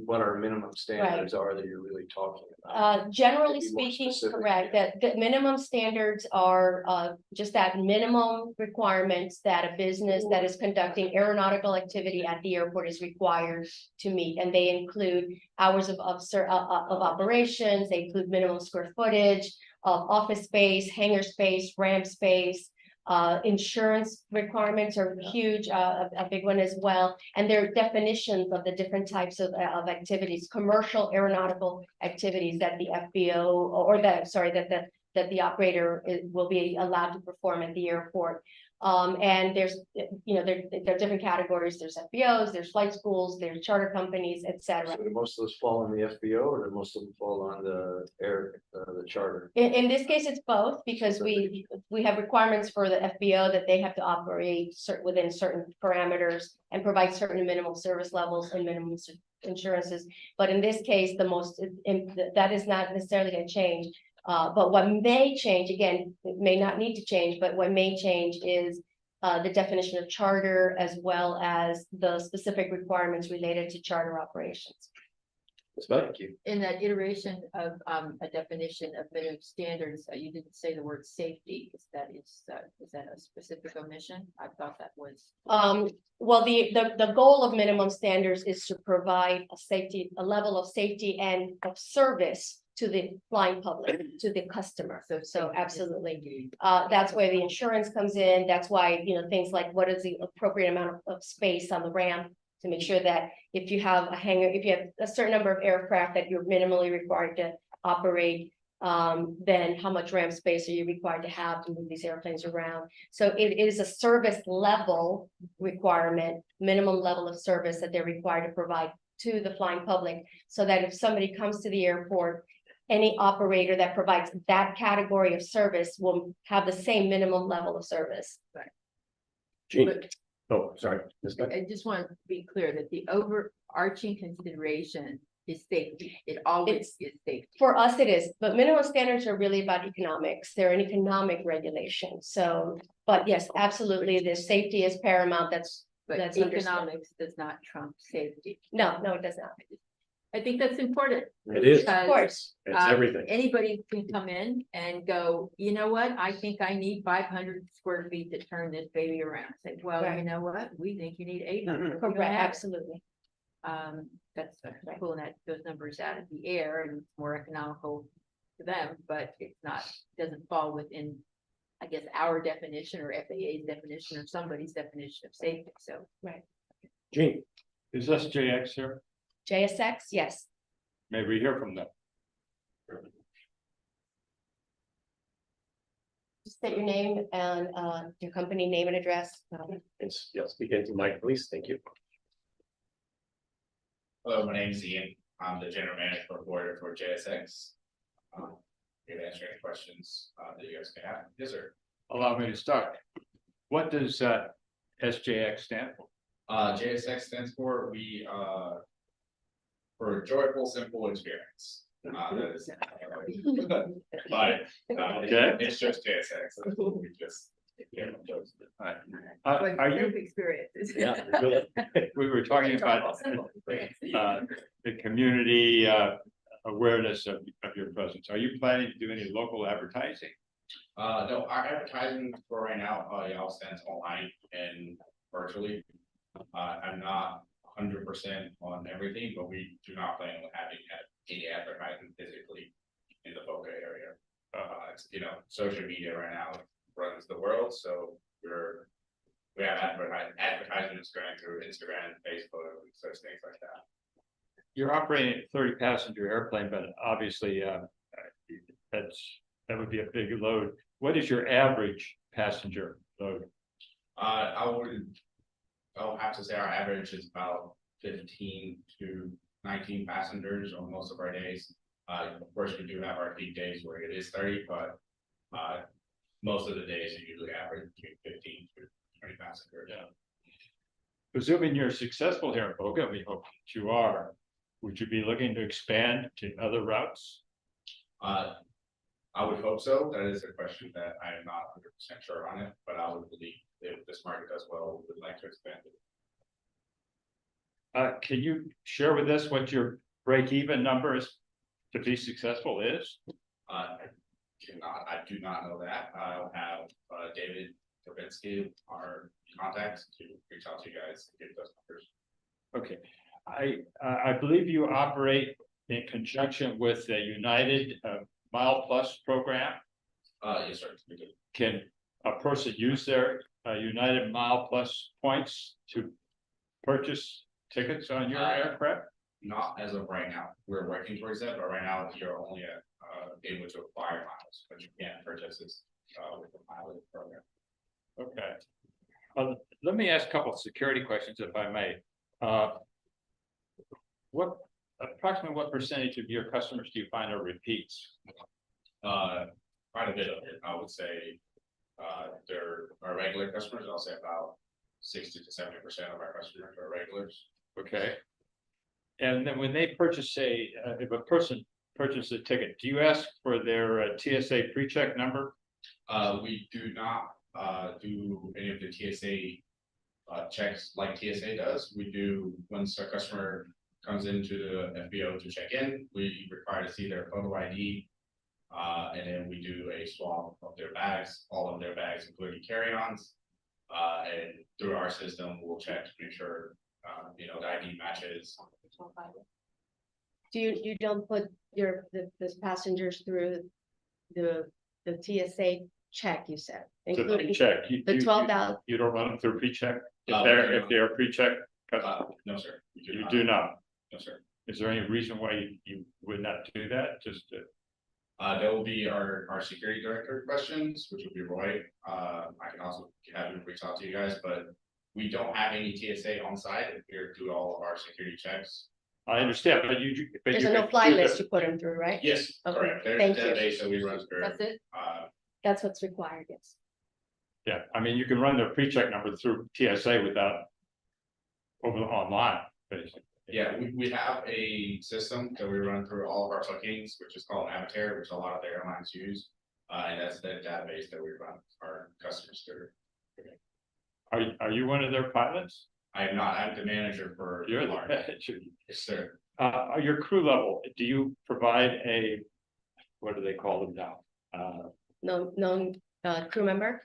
what our minimum standards are that you're really talking about. Generally Be more speaking, specific. correct, that the minimum standards are just that minimum requirements that a business that is conducting aeronautical activity at the airport is required to meet. And they include hours of operations, they include minimum square footage of office space, hangar space, ramp space. Insurance requirements are huge, a big one as well. And there are definitions of the different types of activities, commercial aeronautical activities that the FBO or that the operator will be allowed to perform at the airport. And there's, you know, there are different categories. There's FBOs, there's flight schools, there's charter companies, etc. So do most of those fall on the FBO, or do most of them fall on the the charter? In this case, it's both, because we have requirements for the FBO that they have to operate within certain parameters and provide certain minimal service levels and minimum insurances. But in this case, that is not necessarily going to change. But what may change, again, it may not need to change, but what may change is the definition of charter, as well as the specific requirements related to charter operations. Thank you. In that iteration of a definition of minimum standards, you didn't say the word safety. Is that a specific omission? I thought that was. Well, the goal of minimum standards is to provide a level of safety and of service to the flying public, to the customer. So absolutely. That's where the insurance comes in. That's why, you know, things like what is the appropriate amount of space on the ramp, to make sure that if you have a hangar, if you have a certain number of aircraft that you're minimally required to operate, then how much ramp space are you required to have to move these airplanes around? So it is a service level requirement, minimum level of service that they're required to provide to the flying public, so that if somebody comes to the airport, any operator that provides that category of service will have the same minimum level of service. Gene. Oh, sorry. I just want to be clear that the overarching consideration is safety. It always is safety. For us, it is, but minimum standards are really about economics. They're an economic regulation. So, but yes, absolutely, the safety is paramount. But that's economics does not trump safety. No, it does not. I think that's important. It is. because, Of course. It's everything. Anybody can come in and go, you know what, I think I need 500 square feet to turn this baby around. Say, well, Right. you know what, we think you need 800. Correct, absolutely. That's pulling those numbers out of the air, and it's more economical to them, but it's not, doesn't fall within, I guess, our definition or FAA's definition or somebody's definition of safety. So. Gene. Is SJX here? JSX, yes. May we hear from them? Just state your name and your company name and address. Yes, speak into the mic, please. Thank you. Hello, my name is Ian. I'm the general manager for JSX. Here to answer any questions that you guys can have. Yes, sir. Allow me to start. What does SJX stand for? JSX stands for for a joyful, simple experience. That is. But, Okay. it's just JSX. We just. Yeah, jokes. Are you, Experiences. Yeah. we were talking about the community awareness of your presence. Are you planning to do any local advertising? No, our advertising for right now, y'all stands online and virtually. I'm not 100% on everything, but we do not plan on having any advertising physically in the Boca area. It's, social media right now runs the world, so we have advertisements going through Instagram, Facebook, such things like that. You're operating a 30-passenger airplane, but obviously that would be a big load. What is your average passenger load? I'll have to say our average is about 15 to 19 passengers on most of our days. Of course, we do have our peak days where it is 30, but most of the days are usually average between 15 to 20 passengers. Yeah. Presuming you're successful here in Boca, we hope that you are. Would you be looking to expand to other routes? I would hope so. That is a question that I am not 100% sure on it, but I would believe if this market does well, we would like to expand it. Can you share with us what your break-even numbers to be successful is? I do not know that. I'll have David Dubinsky, our contacts, to reach out to you guys to get those numbers. Okay, I believe you operate in conjunction with the United Mile Plus program. Yes, sir. We do. Can a person use their United Mile Plus points to purchase tickets on your aircraft? Not as of right now. We're working towards that, but right now you're only able to acquire miles, but you can't purchase this with the pilot program. Okay. Let me ask a couple of security questions, if I may. Approximately what percentage of your customers do you find are repeats? Quite a bit of it, I would say. There are regular customers. I'll say about 60 to 70% of our customers are regulars. Okay. And then when they purchase if a person purchases a ticket, do you ask for their TSA pre-check number? We do not do any of the TSA checks like TSA does. We do, once a customer comes into the FBO to check in, we require to see their photo ID. And then we do a swab of their bags, all of their bags, including carry-ons. And through our system, we'll check to make sure, the ID matches. You don't put the passengers through the TSA check, you said, It's a including pre-check. the 12,000. You don't run them through pre-check? If they're pre-check? No, sir. You do not? No, sir. Is there any reason why you would not do that? Just to... That will be our security director questions, which will be Roy. I can also have him reach out to you guys, but we don't have any TSA on site. We're doing all of our security checks. I understand, but There's a no-fly list you put them through, right? Yes, Okay, correct. There's thank a you. database that we run through. That's it? That's what's required, yes. Yeah, I mean, you can run their pre-check number through TSA without online, basically. Yeah, we have a system that we run through all of our bookings, which is called Avatar, which a lot of the airlines use. And that's the database that we run our customers through. Are you one of their pilots? I am not. I'm the manager for. You're the manager. Yes, sir. Your crew level, do you provide what do they call them now? Crew member?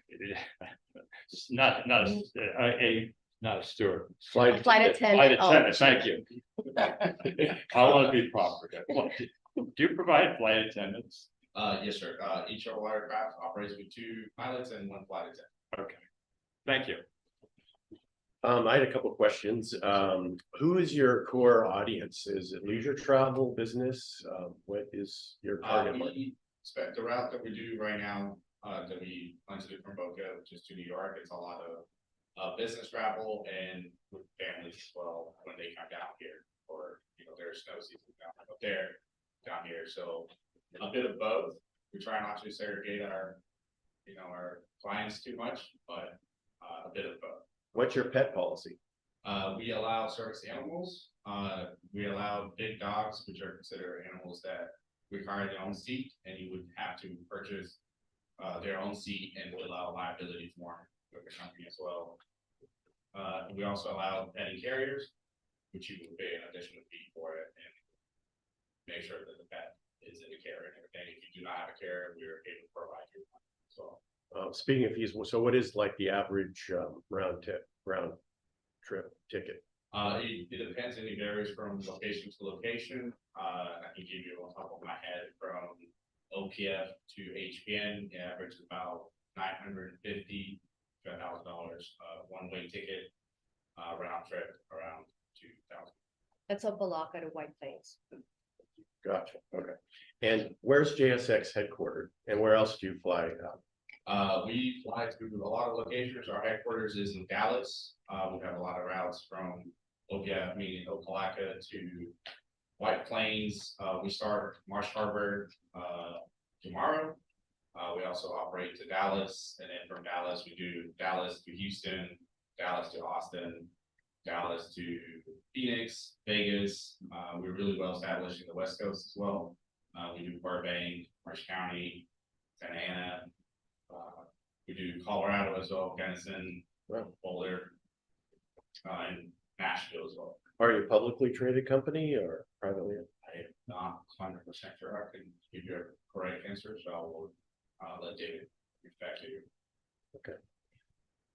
Not a steward. Flight attendant. Flight attendant, thank you. I want to be proper. Do you provide flight attendants? Yes, sir. Each of our aircraft operates with 2 pilots and 1 flight attendant. Okay, thank you. I had a couple of questions. Who is your core audience? Is it leisure travel, business? What is your target market? We expect the route that we do right now, that we plan to do from Boca, which is to New York. It's a lot of business travel and with families as well when they come down here, or there's snow season down here. So a bit of both. We try not to segregate our clients too much, but a bit of both. What's your pet policy? We allow service animals, We allow big dogs, which are considered animals that require their own seat, and you would have to purchase their own seat and will allow liability for the company as well. We also allow petting carriers, which you will pay an additional fee for it and make sure that the pet is in the carrier and everything. If you do not have a carrier, we are able to provide you one. So Speaking of fees, so what is like the average round trip ticket? it depends, and it varies from location to location. I can give you on top of my head from OPF to HPN, the average is about $950 to $1,000, one-way ticket, round trip around 2,000. That's a Balaka to White Plains. Gotcha, okay. And where's JSX headquartered and where else do you fly out? We fly to a lot of locations. Our headquarters is in Dallas. We have a lot of routes from OPF, meaning Opelika, to White Plains. We start Marsh Harbor tomorrow. We also operate to Dallas, and then from Dallas, we do Dallas to Houston, Dallas to Austin, Dallas to Phoenix, Vegas. We're really well established in the West Coast as well. We do Burbank, Marsh County, Santa Ana. We do Colorado as well, Gunnison, Boulder, and Nashville as well. Are you a publicly traded company or privately? I am not 100% sure I can give you a correct answer, so I will let David get back to you. Okay.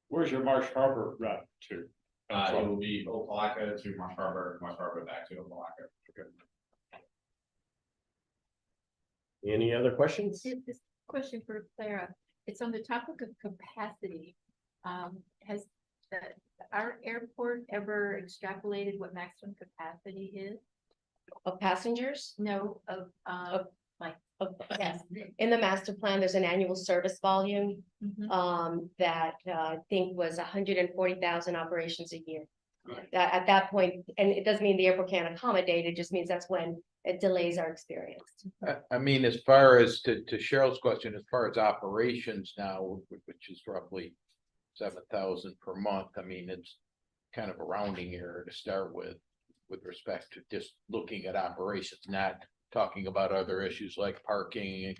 Where's your Marsh Harbor route to? It will be Opelika to Marsh Harbor back to Opelika. Okay. Any other questions? This question for Clara, it's on the topic of capacity. Has our airport ever extrapolated what maximum capacity is? Of passengers? No, Yes, in the master plan, there's an annual service volume Mhm. that I think was 140,000 operations a year. That at that point, and it doesn't mean the airport can't accommodate, it just means that's when delays are experienced. I mean, as far as to Cheryl's question, as far as operations now, which is roughly 7,000 per month, I mean, it's kind of a rounding error to start with respect to just looking at operations, not talking about other issues like parking,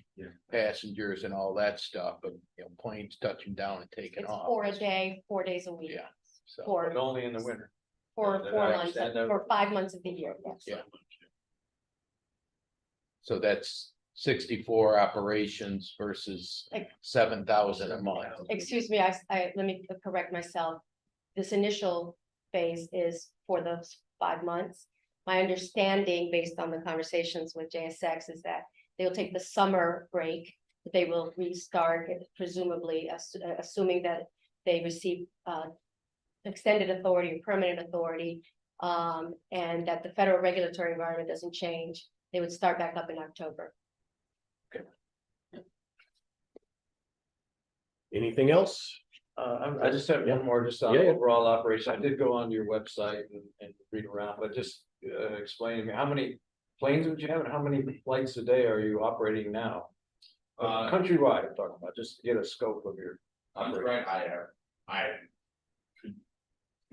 passengers and all that stuff, but planes touching down and taking It's off. 4 a day, 4 days a week. Yeah. So, For But only in the winter. for Did 4 I months, understand that? for 5 months of the year, yes. Yeah. so that's 64 operations versus Like- 7,000 a month. Excuse me, let me correct myself. This initial phase is for those 5 months. My understanding, based on the conversations with JSX, is that they'll take the summer break. They will restart presumably, assuming that they receive extended authority or permanent authority, and that the federal regulatory environment doesn't change. They would start back up in October. Anything else? I just have one more, just on Yeah, yeah. overall operation. I did go onto your website and read around, but just explain to me, how many planes would you have and how many flights a day are you operating now? Countrywide, I'm talking about, just to get a scope of your operation. Right, I could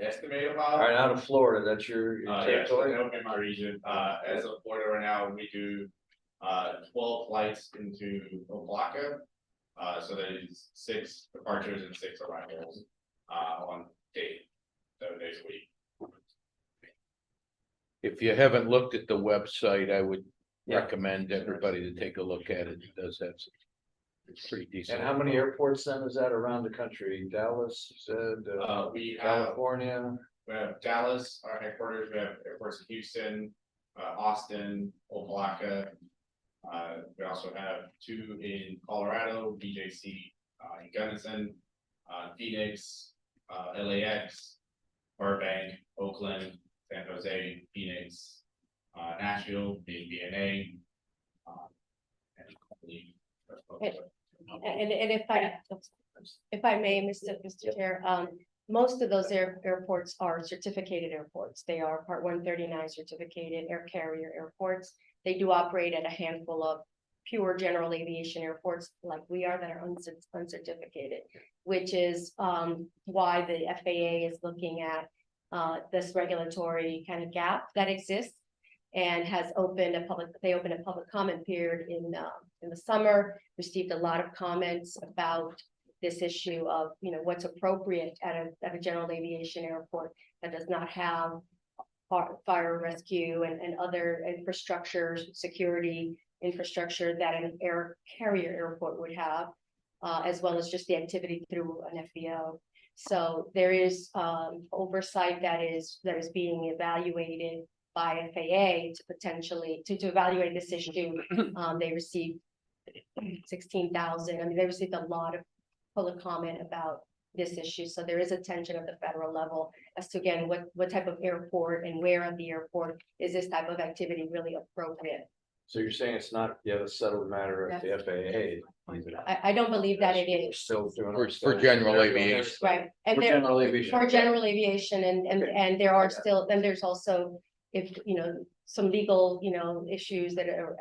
estimate All about. right, out of Florida, that's your Yes, territory? in my region, as of Florida right now, we do 12 flights into Opelika. So that is 6 departures and 6 arrivals on 7 days a week. If you haven't looked at the website, I would Yeah. recommend everybody to take a look at it. It does have some. It's pretty decent. And how many airports then is that around the country? Dallas, you said, We have California? Dallas, our headquarters. We have airports in Houston, Austin, Opelika. We also have 2 in Colorado, BJC, in Gunnison, Phoenix, LAX, Burbank, Oakland, San Jose, Phoenix, Nashville, being BNA. And I believe that's probably it. And if I may, Mr. Chair, most of those airports are certificated airports. They are Part 139 certificated air carrier airports. They do operate at a handful of pure general aviation airports like we are that are uncertificated, which is why the FAA is looking at this regulatory kind of gap that exists. And they opened a public comment period in the summer, received a lot of comments about this issue of, what's appropriate at a general aviation airport that does not have fire rescue and other infrastructure, security infrastructure that an air carrier airport would have, as well as just the activity through an FBO. So there is oversight that is being evaluated by FAA to potentially to evaluate this issue. They received 16,000. I mean, they received a lot of public comment about this issue. So there is attention at the federal level as to, again, what type of airport and where on the airport is this type of activity really appropriate. So you're saying it's not yet a settled matter at the FAA? I don't believe that it We're is. still doing. For general aviation. Right. And For there, general aviation. for general aviation and there are still, then there's also, if, some legal, issues that are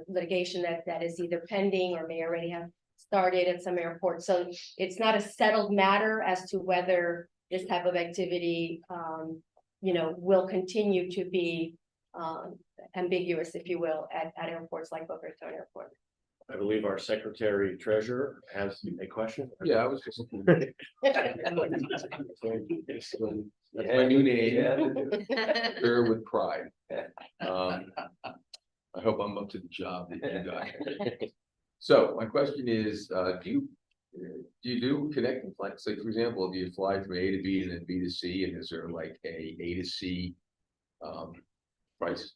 litigation that is either pending or may already have started at some airports. So it's not a settled matter as to whether this type of activity, will continue to be ambiguous, if you will, at airports like Boca Raton Airport. I believe our secretary treasurer has a question. Yeah, I was just. That's my new name. Sure, with pride. I hope I'm up to the job that you got. So my question is, do you do connecting flights? Like, for example, do you fly from A to B and then B to C, and is there like a to C price?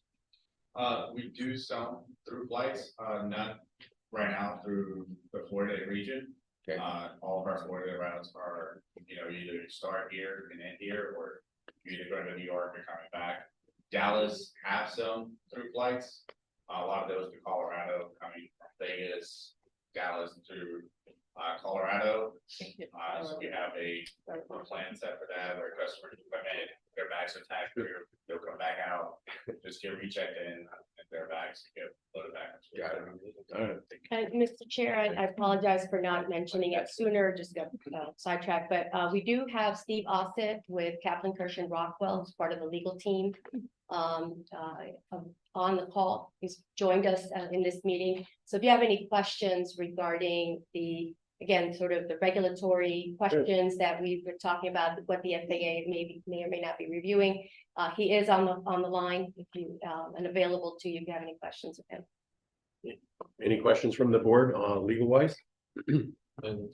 We do some through flights, not right now through the Florida region. Okay. All of our Florida routes are, either start here and end here, or you either go to New York or coming back. Dallas have some through flights. A lot of those to Colorado, coming from Vegas, Dallas to Colorado. So we have a plan set for that, where customers come in, their bags are tagged through, they'll come back out, just get rechecked in, and their bags get loaded back. And Mr. Chair, I apologize for not mentioning it sooner, just got sidetracked, but we do have Steve Ossett with Kaplan, Kirsch and Rockwell as part of the legal team on the call. He's joined us in this meeting. So if you have any questions regarding again, sort of the regulatory questions that we were talking about, what the FAA may or may not be reviewing, he is on the line if you and available to you if you have any questions of him. Any questions from the board, legal wise? And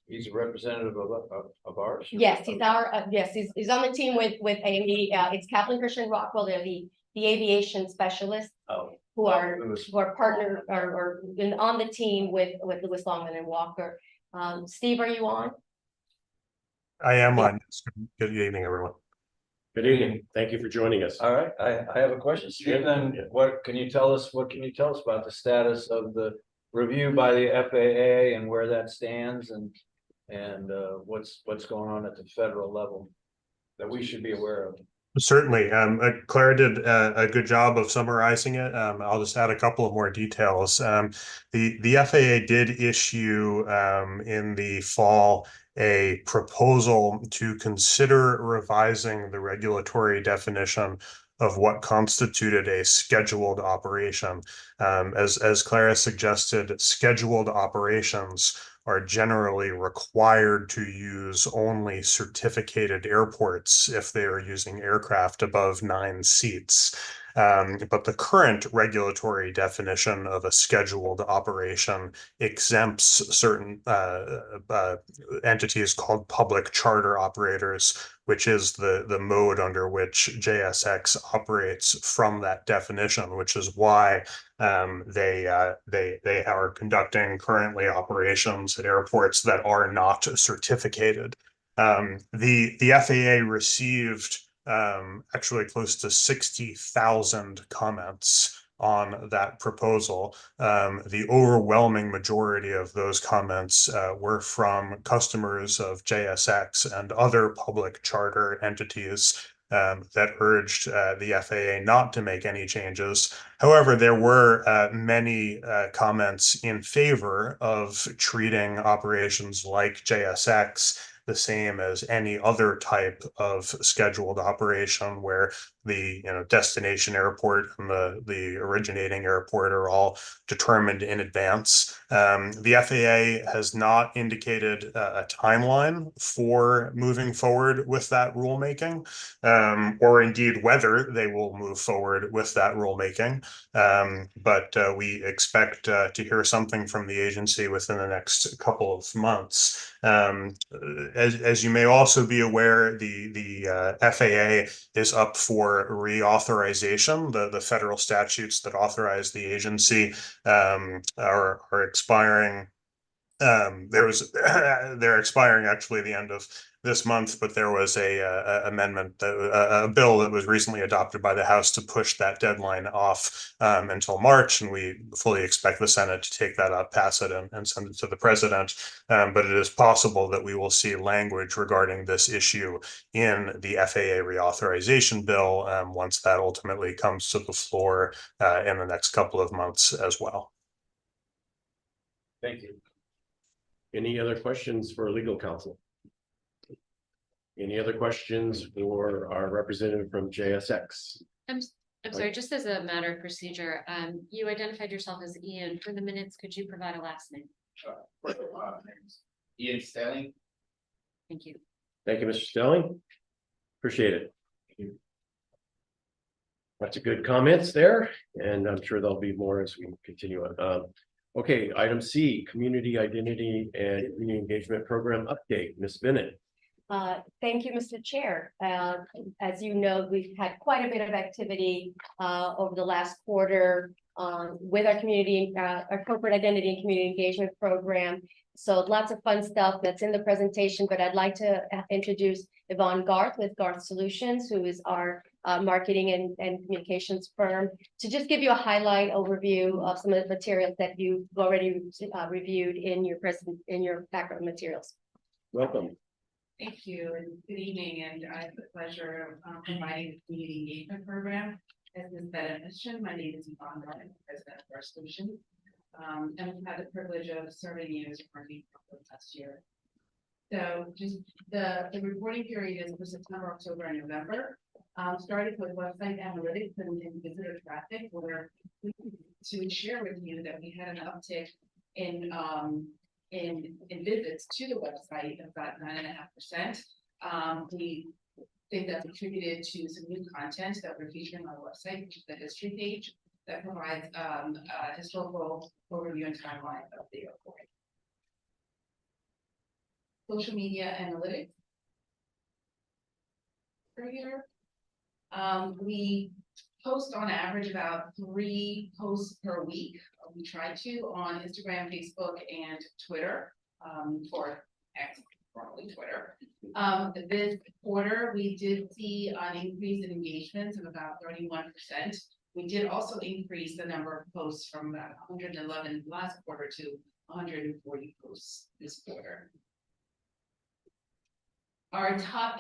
he's a representative of ours? Yes, he's on the team with Amy. It's Kaplan, Christian Rockwell. They're the aviation specialists who are partner or been on the team with Lewis Longman and Walker. Steve, are you on? I am on. Good evening, everyone. Good evening. Thank you for joining us. All right, I have a question. Steve, then what can you tell us about the status of the review by the FAA and where that stands and what's going on at the federal level that we should be aware of? Certainly. Clara did a good job of summarizing it. I'll just add a couple of more details. The FAA did issue in the fall a proposal to consider revising the regulatory definition of what constituted a scheduled operation. As Clara suggested, scheduled operations are generally required to use only certificated airports if they are using aircraft above 9 seats. But the current regulatory definition of a scheduled operation exempts certain entities called public charter operators, which is the mode under which JSX operates from that definition, which is why they are conducting currently operations at airports that are not certificated. The FAA received actually close to 60,000 comments on that proposal. The overwhelming majority of those comments were from customers of JSX and other public charter entities that urged the FAA not to make any changes. However, there were many comments in favor of treating operations like JSX the same as any other type of scheduled operation where the destination airport and the originating airport are all determined in advance. The FAA has not indicated a timeline for moving forward with that rulemaking, or indeed whether they will move forward with that rulemaking. But we expect to hear something from the agency within the next couple of months. As you may also be aware, the FAA is up for reauthorization. The federal statutes that authorize the agency are expiring. They're expiring actually the end of this month, but there was a amendment, a bill that was recently adopted by the House to push that deadline off until March, and we fully expect the Senate to take that up, pass it, and send it to the president. But it is possible that we will see language regarding this issue in the FAA reauthorization bill once that ultimately comes to the floor in the next couple of months as well. Thank you. Any other questions for legal counsel? Any other questions for our representative from JSX? I'm sorry, just as a matter of procedure, you identified yourself as Ian. For the minutes, could you provide a last name? Ian Stelling. Thank you. Thank you, Mr. Stelling. Appreciate it. Lots of good comments there, and I'm sure there'll be more as we continue on. Okay, item C, Community Identity and Community Engagement Program Update. Ms. Bennett. Thank you, Mr. Chair. As you know, we've had quite a bit of activity over the last quarter with our community, our corporate identity and community engagement program. So lots of fun stuff that's in the presentation, but I'd like to introduce Yvonne Garth with Garth Solutions, who is our marketing and communications firm, to just give you a highlight overview of some of the materials that you've already reviewed in your background materials. Welcome. Thank you and good evening, and I have the pleasure of providing the community engagement program. As Ms. Bennett mentioned, my name is Yvonne Garth, President of our solution. And we've had the privilege of serving you as a party for the last year. So just the reporting period is for September, October, and November. Starting with website analytics and visitor traffic, where we to share with you that we had an uptick in visits to the website of about 9.5%. We think that's attributed to some new content that we're featuring on our website, which is the history page that provides a historical overview and timeline of the airport. Social media analytics. Right here. We post on average about 3 posts per week. We try to on Instagram, Facebook, and Twitter, or X, formerly Twitter. This quarter, we did see an increase in engagements of about 31%. We did also increase the number of posts from about 111 last quarter to 140 posts this quarter. Our top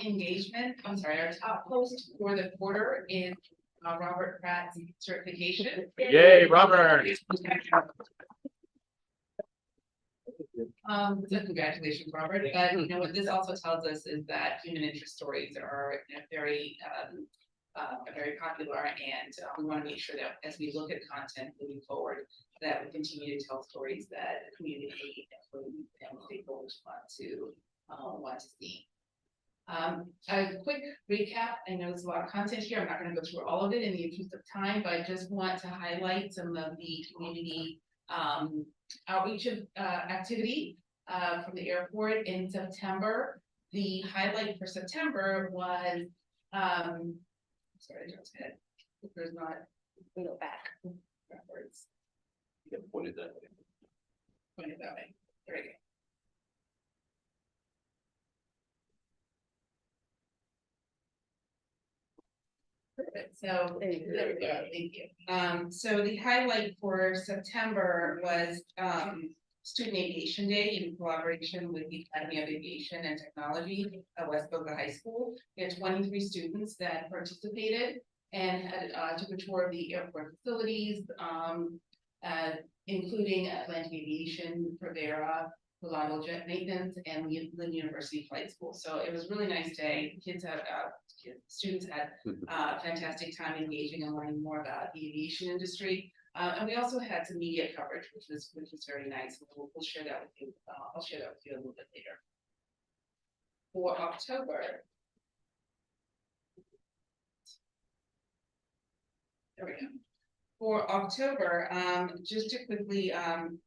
post for the quarter is Robert Pratt's certification. Yay, Robert! So congratulations, Robert. But you know what this also tells us is that human interest stories are very popular, and we want to make sure that as we look at content moving forward, that we continue to tell stories that the community and stakeholders want to see. A quick recap. I know there's a lot of content here. I'm not going to go through all of it in the interest of time, but I just want to highlight some of the community outreach activity from the airport in September. The highlight for September was, sorry, I just had, there's not, we go backwards. You pointed that way. Pointed that way. There you go. Perfect. So there we go. Thank you. So the highlight for September was Student Aviation Day in collaboration with the Academy of Aviation and Technology at West Boca High School. We had 23 students that participated and had took a tour of the airport facilities, including Atlantic Aviation, BRAA, reliable jet maintenance, and Lynn University Flight School. So it was a really nice day. Students had fantastic time engaging and learning more about the aviation industry. And we also had some media coverage, which was very nice. We'll share that with you. I'll share that with you a little bit later. For October. There we go. For October, just to quickly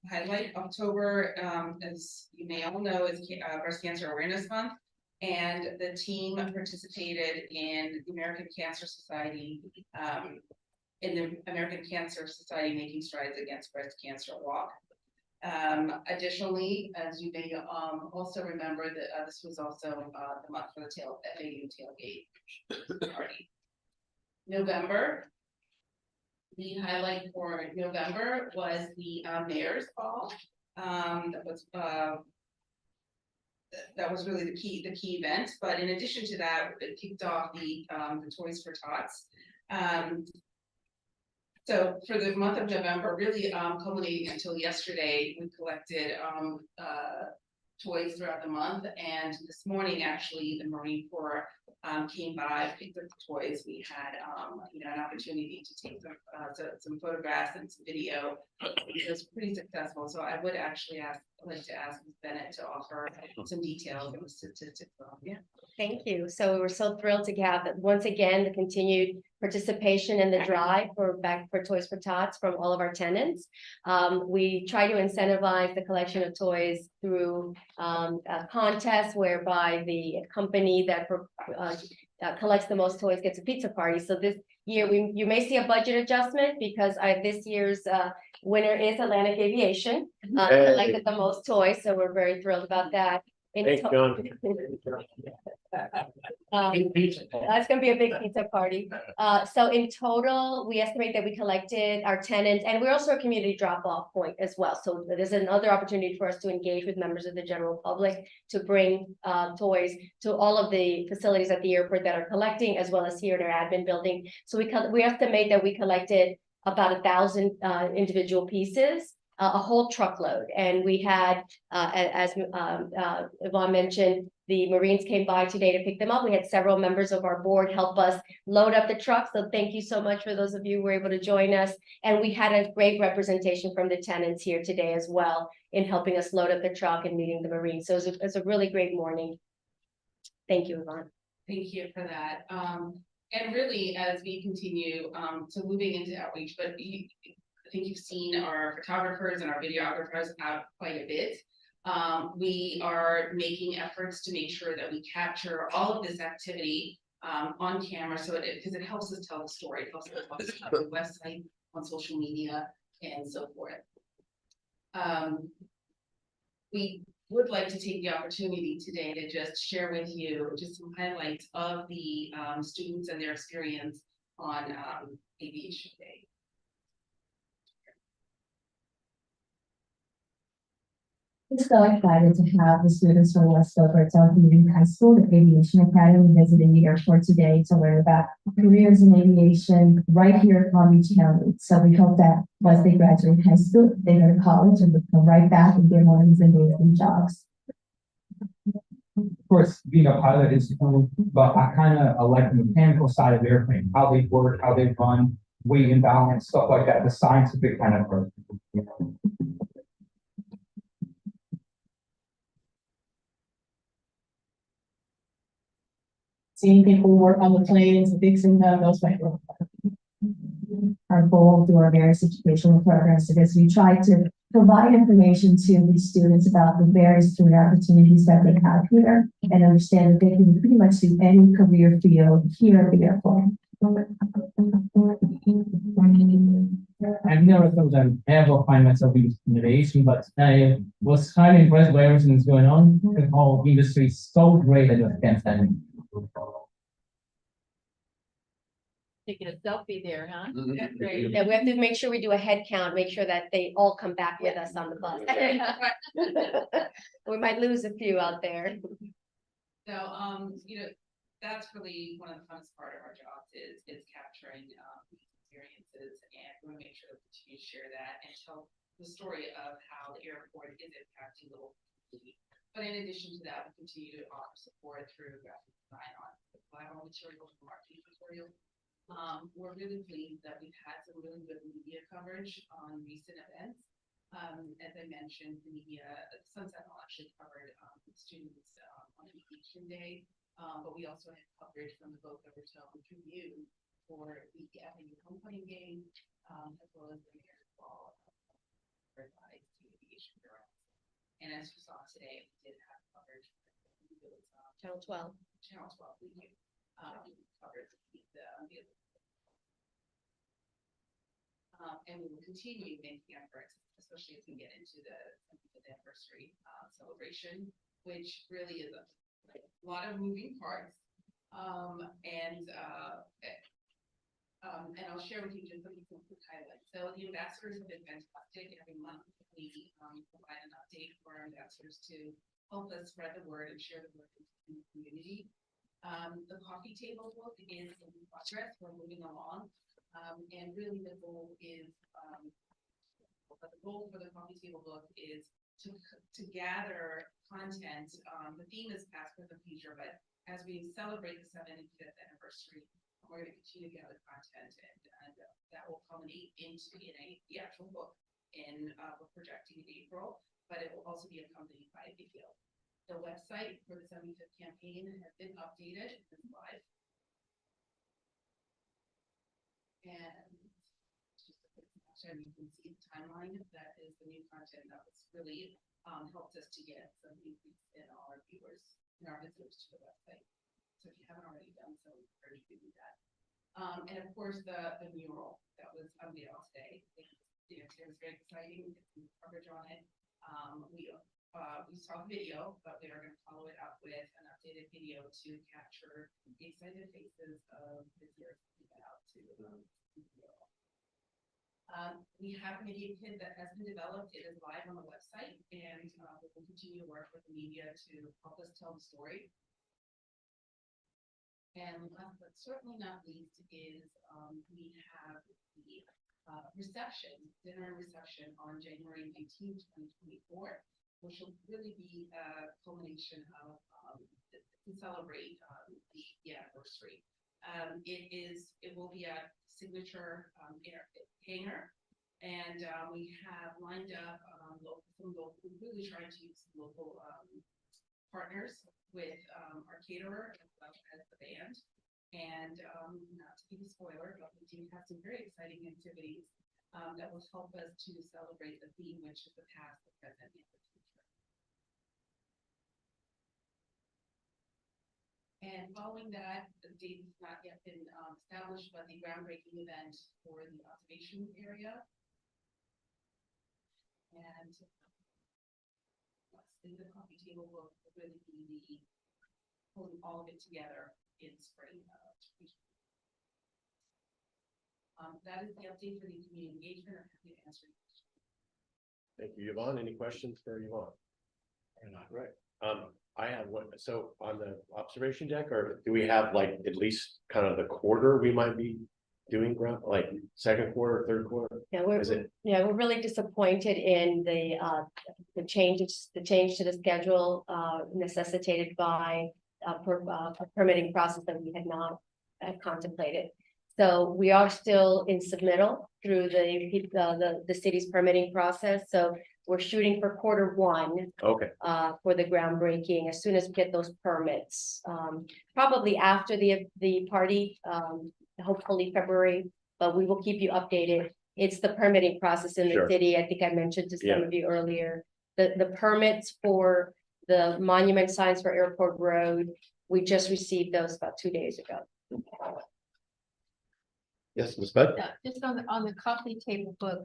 highlight, October, as you may all know, is Breast Cancer Awareness Month. And the team participated in the American Cancer Society, Making Strides Against Breast Cancer Walk. Additionally, as you may also remember, that this was also the month for the FAU tailgate party. November. The highlight for November was the mayor's ball. That was really the key event. But in addition to that, it kicked off the Toys for Tots. So for the month of November, really culminating until yesterday, we collected toys throughout the month. And this morning, actually, the Marine Corps came by, picked up the toys. We had an opportunity to take some photographs and some video. It was pretty successful. So I would actually like to ask Ms. Bennett to offer some details and statistics. Yeah. Thank you. So we were so thrilled to have once again the continued participation in the drive for Toys for Tots from all of our tenants. We try to incentivize the collection of toys through a contest whereby the company that collects the most toys gets a pizza party. So this year you may see a budget adjustment because this year's winner is Atlantic Aviation, collected the most toys. So we're very thrilled about that. Thanks, John. That's going to be a big pizza party. So in total, we estimate that we collected our tenants, and we're also a community drop-off point as well. So there's another opportunity for us to engage with members of the general public to bring toys to all of the facilities at the airport that are collecting, as well as here in our admin building. So we estimate that we collected about 1,000 individual pieces. A whole truckload, and we had, as Yvonne mentioned, the Marines came by today to pick them up. We had several members of our board help us load up the truck, so thank you so much for those of you who were able to join us. And we had a great representation from the tenants here today as well in helping us load up the truck and meeting the Marines. So it was a really great morning. Thank you, Yvonne. Thank you for that. And really, as we continue moving into outreach, but I think you've seen our photographers and our videographers out quite a bit. We are making efforts to make sure that we capture all of this activity on camera, because it helps us tell the story. It helps us on the website, on social media, and so forth. We would like to take the opportunity today to just share with you just some highlights of the students and their experience on Aviation Day. We're so excited to have the students from Westover Community High School, the Aviation Academy, visiting the airport today to learn about careers in aviation right here at Palm Beach County. So we hope that once they graduate high school, they go to college and come right back and get one of these amazing jobs. Of course, being a pilot is cool, but I kind of like the mechanical side of airplane, how they work, how they run, weight and balance, stuff like that, the scientific kind of work. Seeing people work on the planes, fixing them, those type of our goal through our various educational programs is we try to provide information to these students about the various career opportunities that they have here and understand that they can pretty much do any career field here at the airport. I've never thought I'd ever find myself in innovation, but I was highly impressed by everything that's going on. The whole industry is so great, I just can't stand it. Taking a selfie there, huh? That's great. Yeah, we have to make sure we do a head count, make sure that they all come back with us on the bus. We might lose a few out there. So, that's really one of the funnest part of our jobs is capturing experiences, and we want to make sure that we continue to share that and tell the story of how the airport is impacting little But in addition to that, we continue to offer support through graphic design on collateral materials, marketing materials. We're really pleased that we've had some really good media coverage on recent events. As I mentioned, the media, Sunset Law actually covered students on Education Day, but we also had coverage from the Boca Raton Tribune for the FAU homecoming game, as well as the Mayor's Ball by Aviation Bureau. And as you saw today, we did have coverage. Channel 12. Channel 12, we do. Covered and we will continue making efforts, especially as we get into the anniversary celebration, which really is a lot of moving parts. And I'll share with you just some quick highlights. So the ambassadors have been fantastic. Every month we provide an update for our ambassadors to help us spread the word and share the word in the community. The coffee table book is in progress. We're moving along. And really the goal is, the goal for the coffee table book is to gather content. The theme is past, present, future, but as we celebrate the 75th anniversary, we're going to continue to gather content, and that will culminate into the actual book we're projecting in April, but it will also be accompanied by a video. The website for the 75th campaign has been updated. It's live. And just a quick snapshot, you can see the timeline. That is the new content that was really helped us to get some increase in our viewers and our visitors to the website. So if you haven't already done so, we encourage you to do that. And of course, the mural that was unveiled today. It was very exciting. Some coverage on it. We saw the video, but we are going to follow it up with an updated video to capture the excited faces of visitors out to we have a media kit that has been developed. It is live on the website, and we will continue to work with the media to help us tell the story. And last but certainly not least is we have the reception, dinner reception on January 19th, 2024, which will really be a culmination of to celebrate the anniversary. It will be a signature hangar, and we have lined up we're really trying to use local partners with our caterer as well as the band. And not to be a spoiler, but we do have some very exciting activities that will help us to celebrate the theme, which is the past, the present, and the future. And following that, the date has not yet been established, but the groundbreaking event for the observation area. And lastly, the coffee table will really be pulling all of it together in spring. That is the update for the community engagement. I'm happy to answer your questions. Thank you, Yvonne. Any questions for Yvonne? Right. I have one. So on the observation deck, or do we have like at least kind of the quarter we might be doing ground, like second quarter, third quarter? Yeah, we're really disappointed in the change to the schedule necessitated by a permitting process that we had not contemplated. So we are still in submittal through the city's permitting process. So we're shooting for Q1. Okay. For the groundbreaking as soon as we get those permits. Probably after the party, hopefully February, but we will keep you updated. It's the permitting process in the city. I think I mentioned to some of you earlier. The permits for the monument signs for Airport Road, we just received those about 2 days ago. Yes, Ms. Bud? Yeah, just on the coffee table book,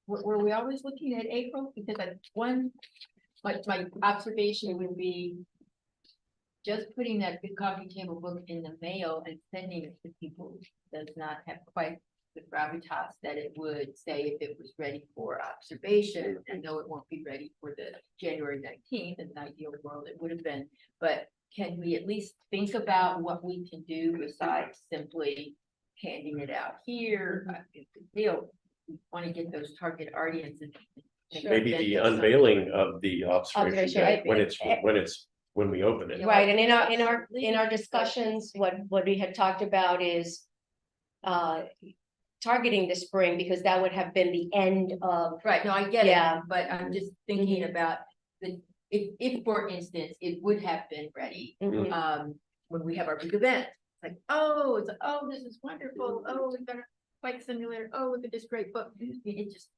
were we always looking at April? Because my observation would be just putting that big coffee table book in the mail and sending it to people does not have quite the gravitas that it would say if it was ready for observation. I know it won't be ready for the January 19th. In an ideal world, it would have been, but can we at least think about what we can do besides simply handing it out here? We want to get those target audiences maybe the unveiling of the observation Observation, deck when we open it. Right, and in our discussions, what we had talked about is targeting the spring, because that would have been the end of. Right, no, I get Yeah. it, but I'm just thinking about if, for instance, it would have been ready, Mhm. when we have our big event. It's like, oh, this is wonderful, oh, we've got a flight simulator, oh, look at this great book, it just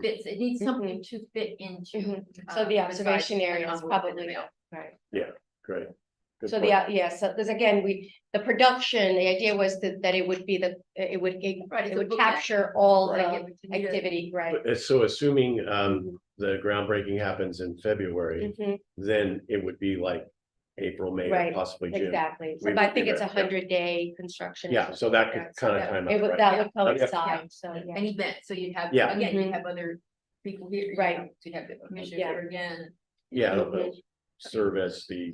fits, it needs something to fit into. So the observation besides area an is envelope probably, in the mail. right. Yeah, great. Good So point. so because again, the production, the idea was that it would be it would Right, it so would book capture all Right, the yeah, but you need a- activity, right? So assuming the groundbreaking happens in February, Mhm. then it would be like April, May, or Right, possibly June. exactly. So We but I would think do it's that, 100-day construction. or Yeah, something so that like could So kind of that- time It up, would, right? that would Yeah. coincide, so, yeah. An event, so you'd have, Yeah. again, you'd Mhm. have other people here. you'd Right. have- You'd have the commission Yeah. here again, Yeah, it'll Mhm. serve as the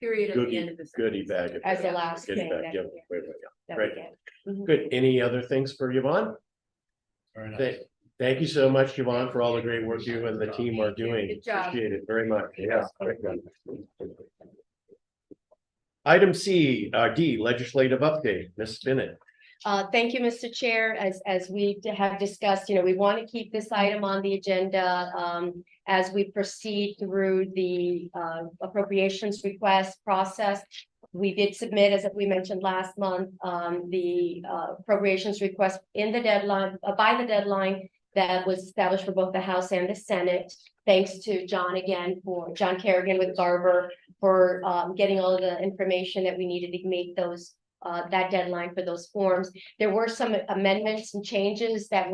period at the end of the. goodie bag. As the last Goodie thing bag, that- yeah, yeah. wait, yeah. that Right. we get. Mhm. Good. Any other things for Yvonne? Very nice. Thank you so much, Yvonne, for all the great work you and the team are doing. Good job. Appreciate it very much. Yeah. very good. Item C, D, legislative update, Ms. Bennett. Thank you, Mr. Chair. As we have discussed, we want to keep this item on the agenda as we proceed through the appropriations request process. We did submit, as we mentioned last month, the appropriations request in the deadline, by the deadline that was established for both the House and the Senate. Thanks to John Kerrigan with Garver for getting all of the information that we needed to make those that deadline for those forms. There were some amendments and changes that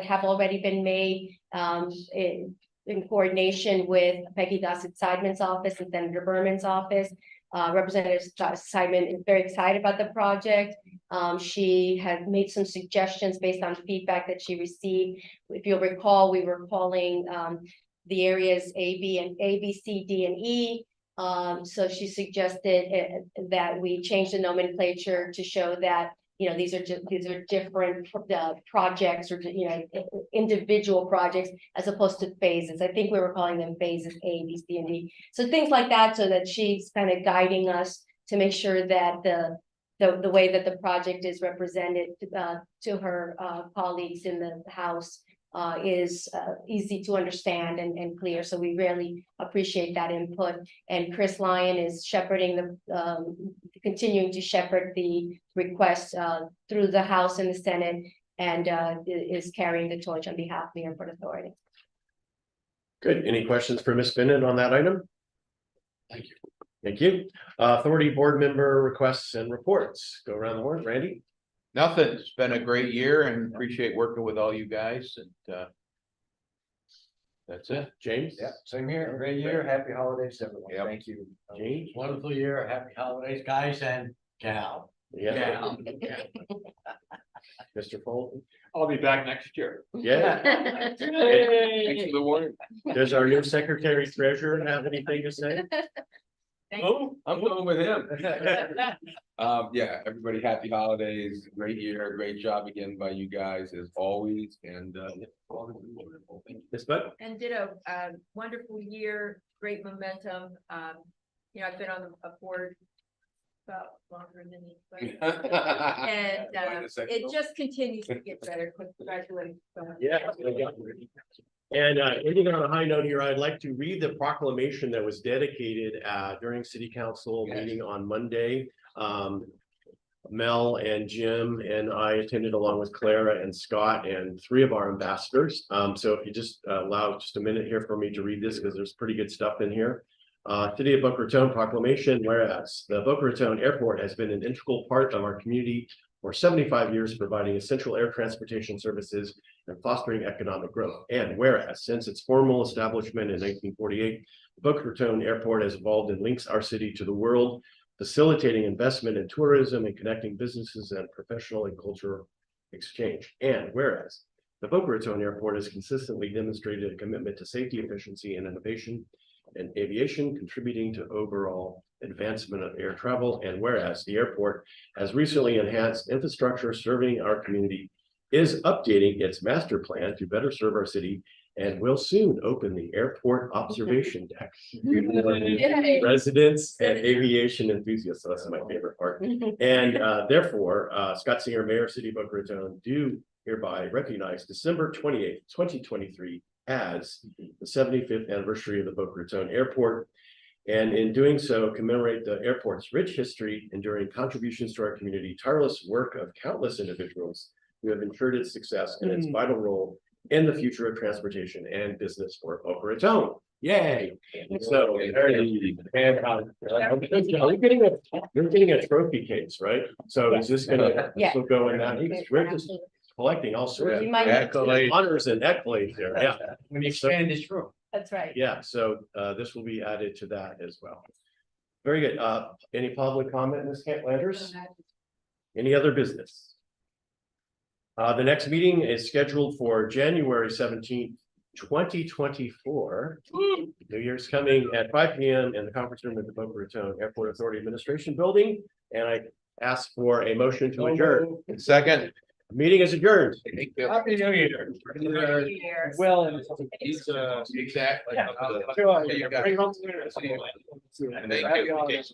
have already been made in coordination with Peggy Dossett-Sideman's office and Senator Berman's office. Representative Sideman is very excited about the project. She had made some suggestions based on feedback that she received. If you'll recall, we were calling the areas A, B, C, D, and E. So she suggested that we change the nomenclature to show that, these are different projects or, individual projects as opposed to phases. I think we were calling them phases A, B, C, and D. So things like that, so that she's kind of guiding us to make sure that the way that the project is represented to her colleagues in the House is easy to understand and clear. So we really appreciate that input. And Chris Lyon is shepherding continuing to shepherd the request through the House and the Senate, and is carrying the torch on behalf of the Airport Authority. Good. Any questions for Ms. Bennett on that item? Thank you. Thank you. Authority board member requests and reports. Go around the horn. Randy? Nothing, it's been a great year and appreciate working with all you guys and that's it. James? Yeah, same here. Great year. Happy holidays, everyone. Yep. Thank you. James? Wonderful year. Happy holidays, guys and gal. Yeah. Mr. Fulton? I'll be back next year. Yeah. Thanks for the warning. Does our new secretary treasurer have anything to say? Oh, I'm going with him. Yeah, everybody, happy holidays, great year, great job again by you guys as always, and wonderful. Thank you. Ms. Bud? And did a wonderful year, great momentum. I've been on a board about longer than you. And it just continues to get better. Congratulations. Yeah. And ending on a high note here, I'd like to read the proclamation that was dedicated during city council meeting on Monday. Mel and Jim and I attended along with Clara and Scott and 3 of our ambassadors. So if you just allow just a minute here for me to read this, because there's pretty good stuff in here. City of Boca Raton proclamation, whereas the Boca Raton Airport has been an integral part of our community for 75 years, providing essential air transportation services and fostering economic growth. And whereas since its formal establishment in 1948, the Boca Raton Airport has evolved and links our city to the world, facilitating investment in tourism and connecting businesses and professional and cultural exchange. And whereas the Boca Raton Airport has consistently demonstrated a commitment to safety, efficiency, and innovation in aviation, contributing to overall advancement of air travel. And whereas the airport has recently enhanced infrastructure serving our community, is updating its master plan to better serve our city and will soon open the airport observation deck. Yay. Residents and aviation enthusiasts, so that's my favorite part. And therefore, Scott Singer, Mayor, City of Boca Raton, do hereby recognize December 28th, 2023 as the 75th anniversary of the Boca Raton Airport. And in doing so, commemorate the airport's rich history, enduring contributions to our community, tireless work of countless individuals who have ensured its success and its vital role in the future of transportation and business for Boca Raton. Yay! So, you're getting a trophy case, right? So is this gonna, this will go in that, we're just collecting all sorts of You might need to. honors and accolades there, yeah. When you expand this room. That's right. Yeah, so this will be added to that as well. Very good. Any public comment, Ms. Landers? Any other business? The next meeting is scheduled for January 17th, 2024. New Year's coming at 5 p.m. in the conference room at the Boca Raton Airport Authority Administration Building. And I ask for a motion to adjourn. Second. Meeting is adjourned. Happy New Year. Well, He's, exactly. Bring home. Thank you. Happy holidays.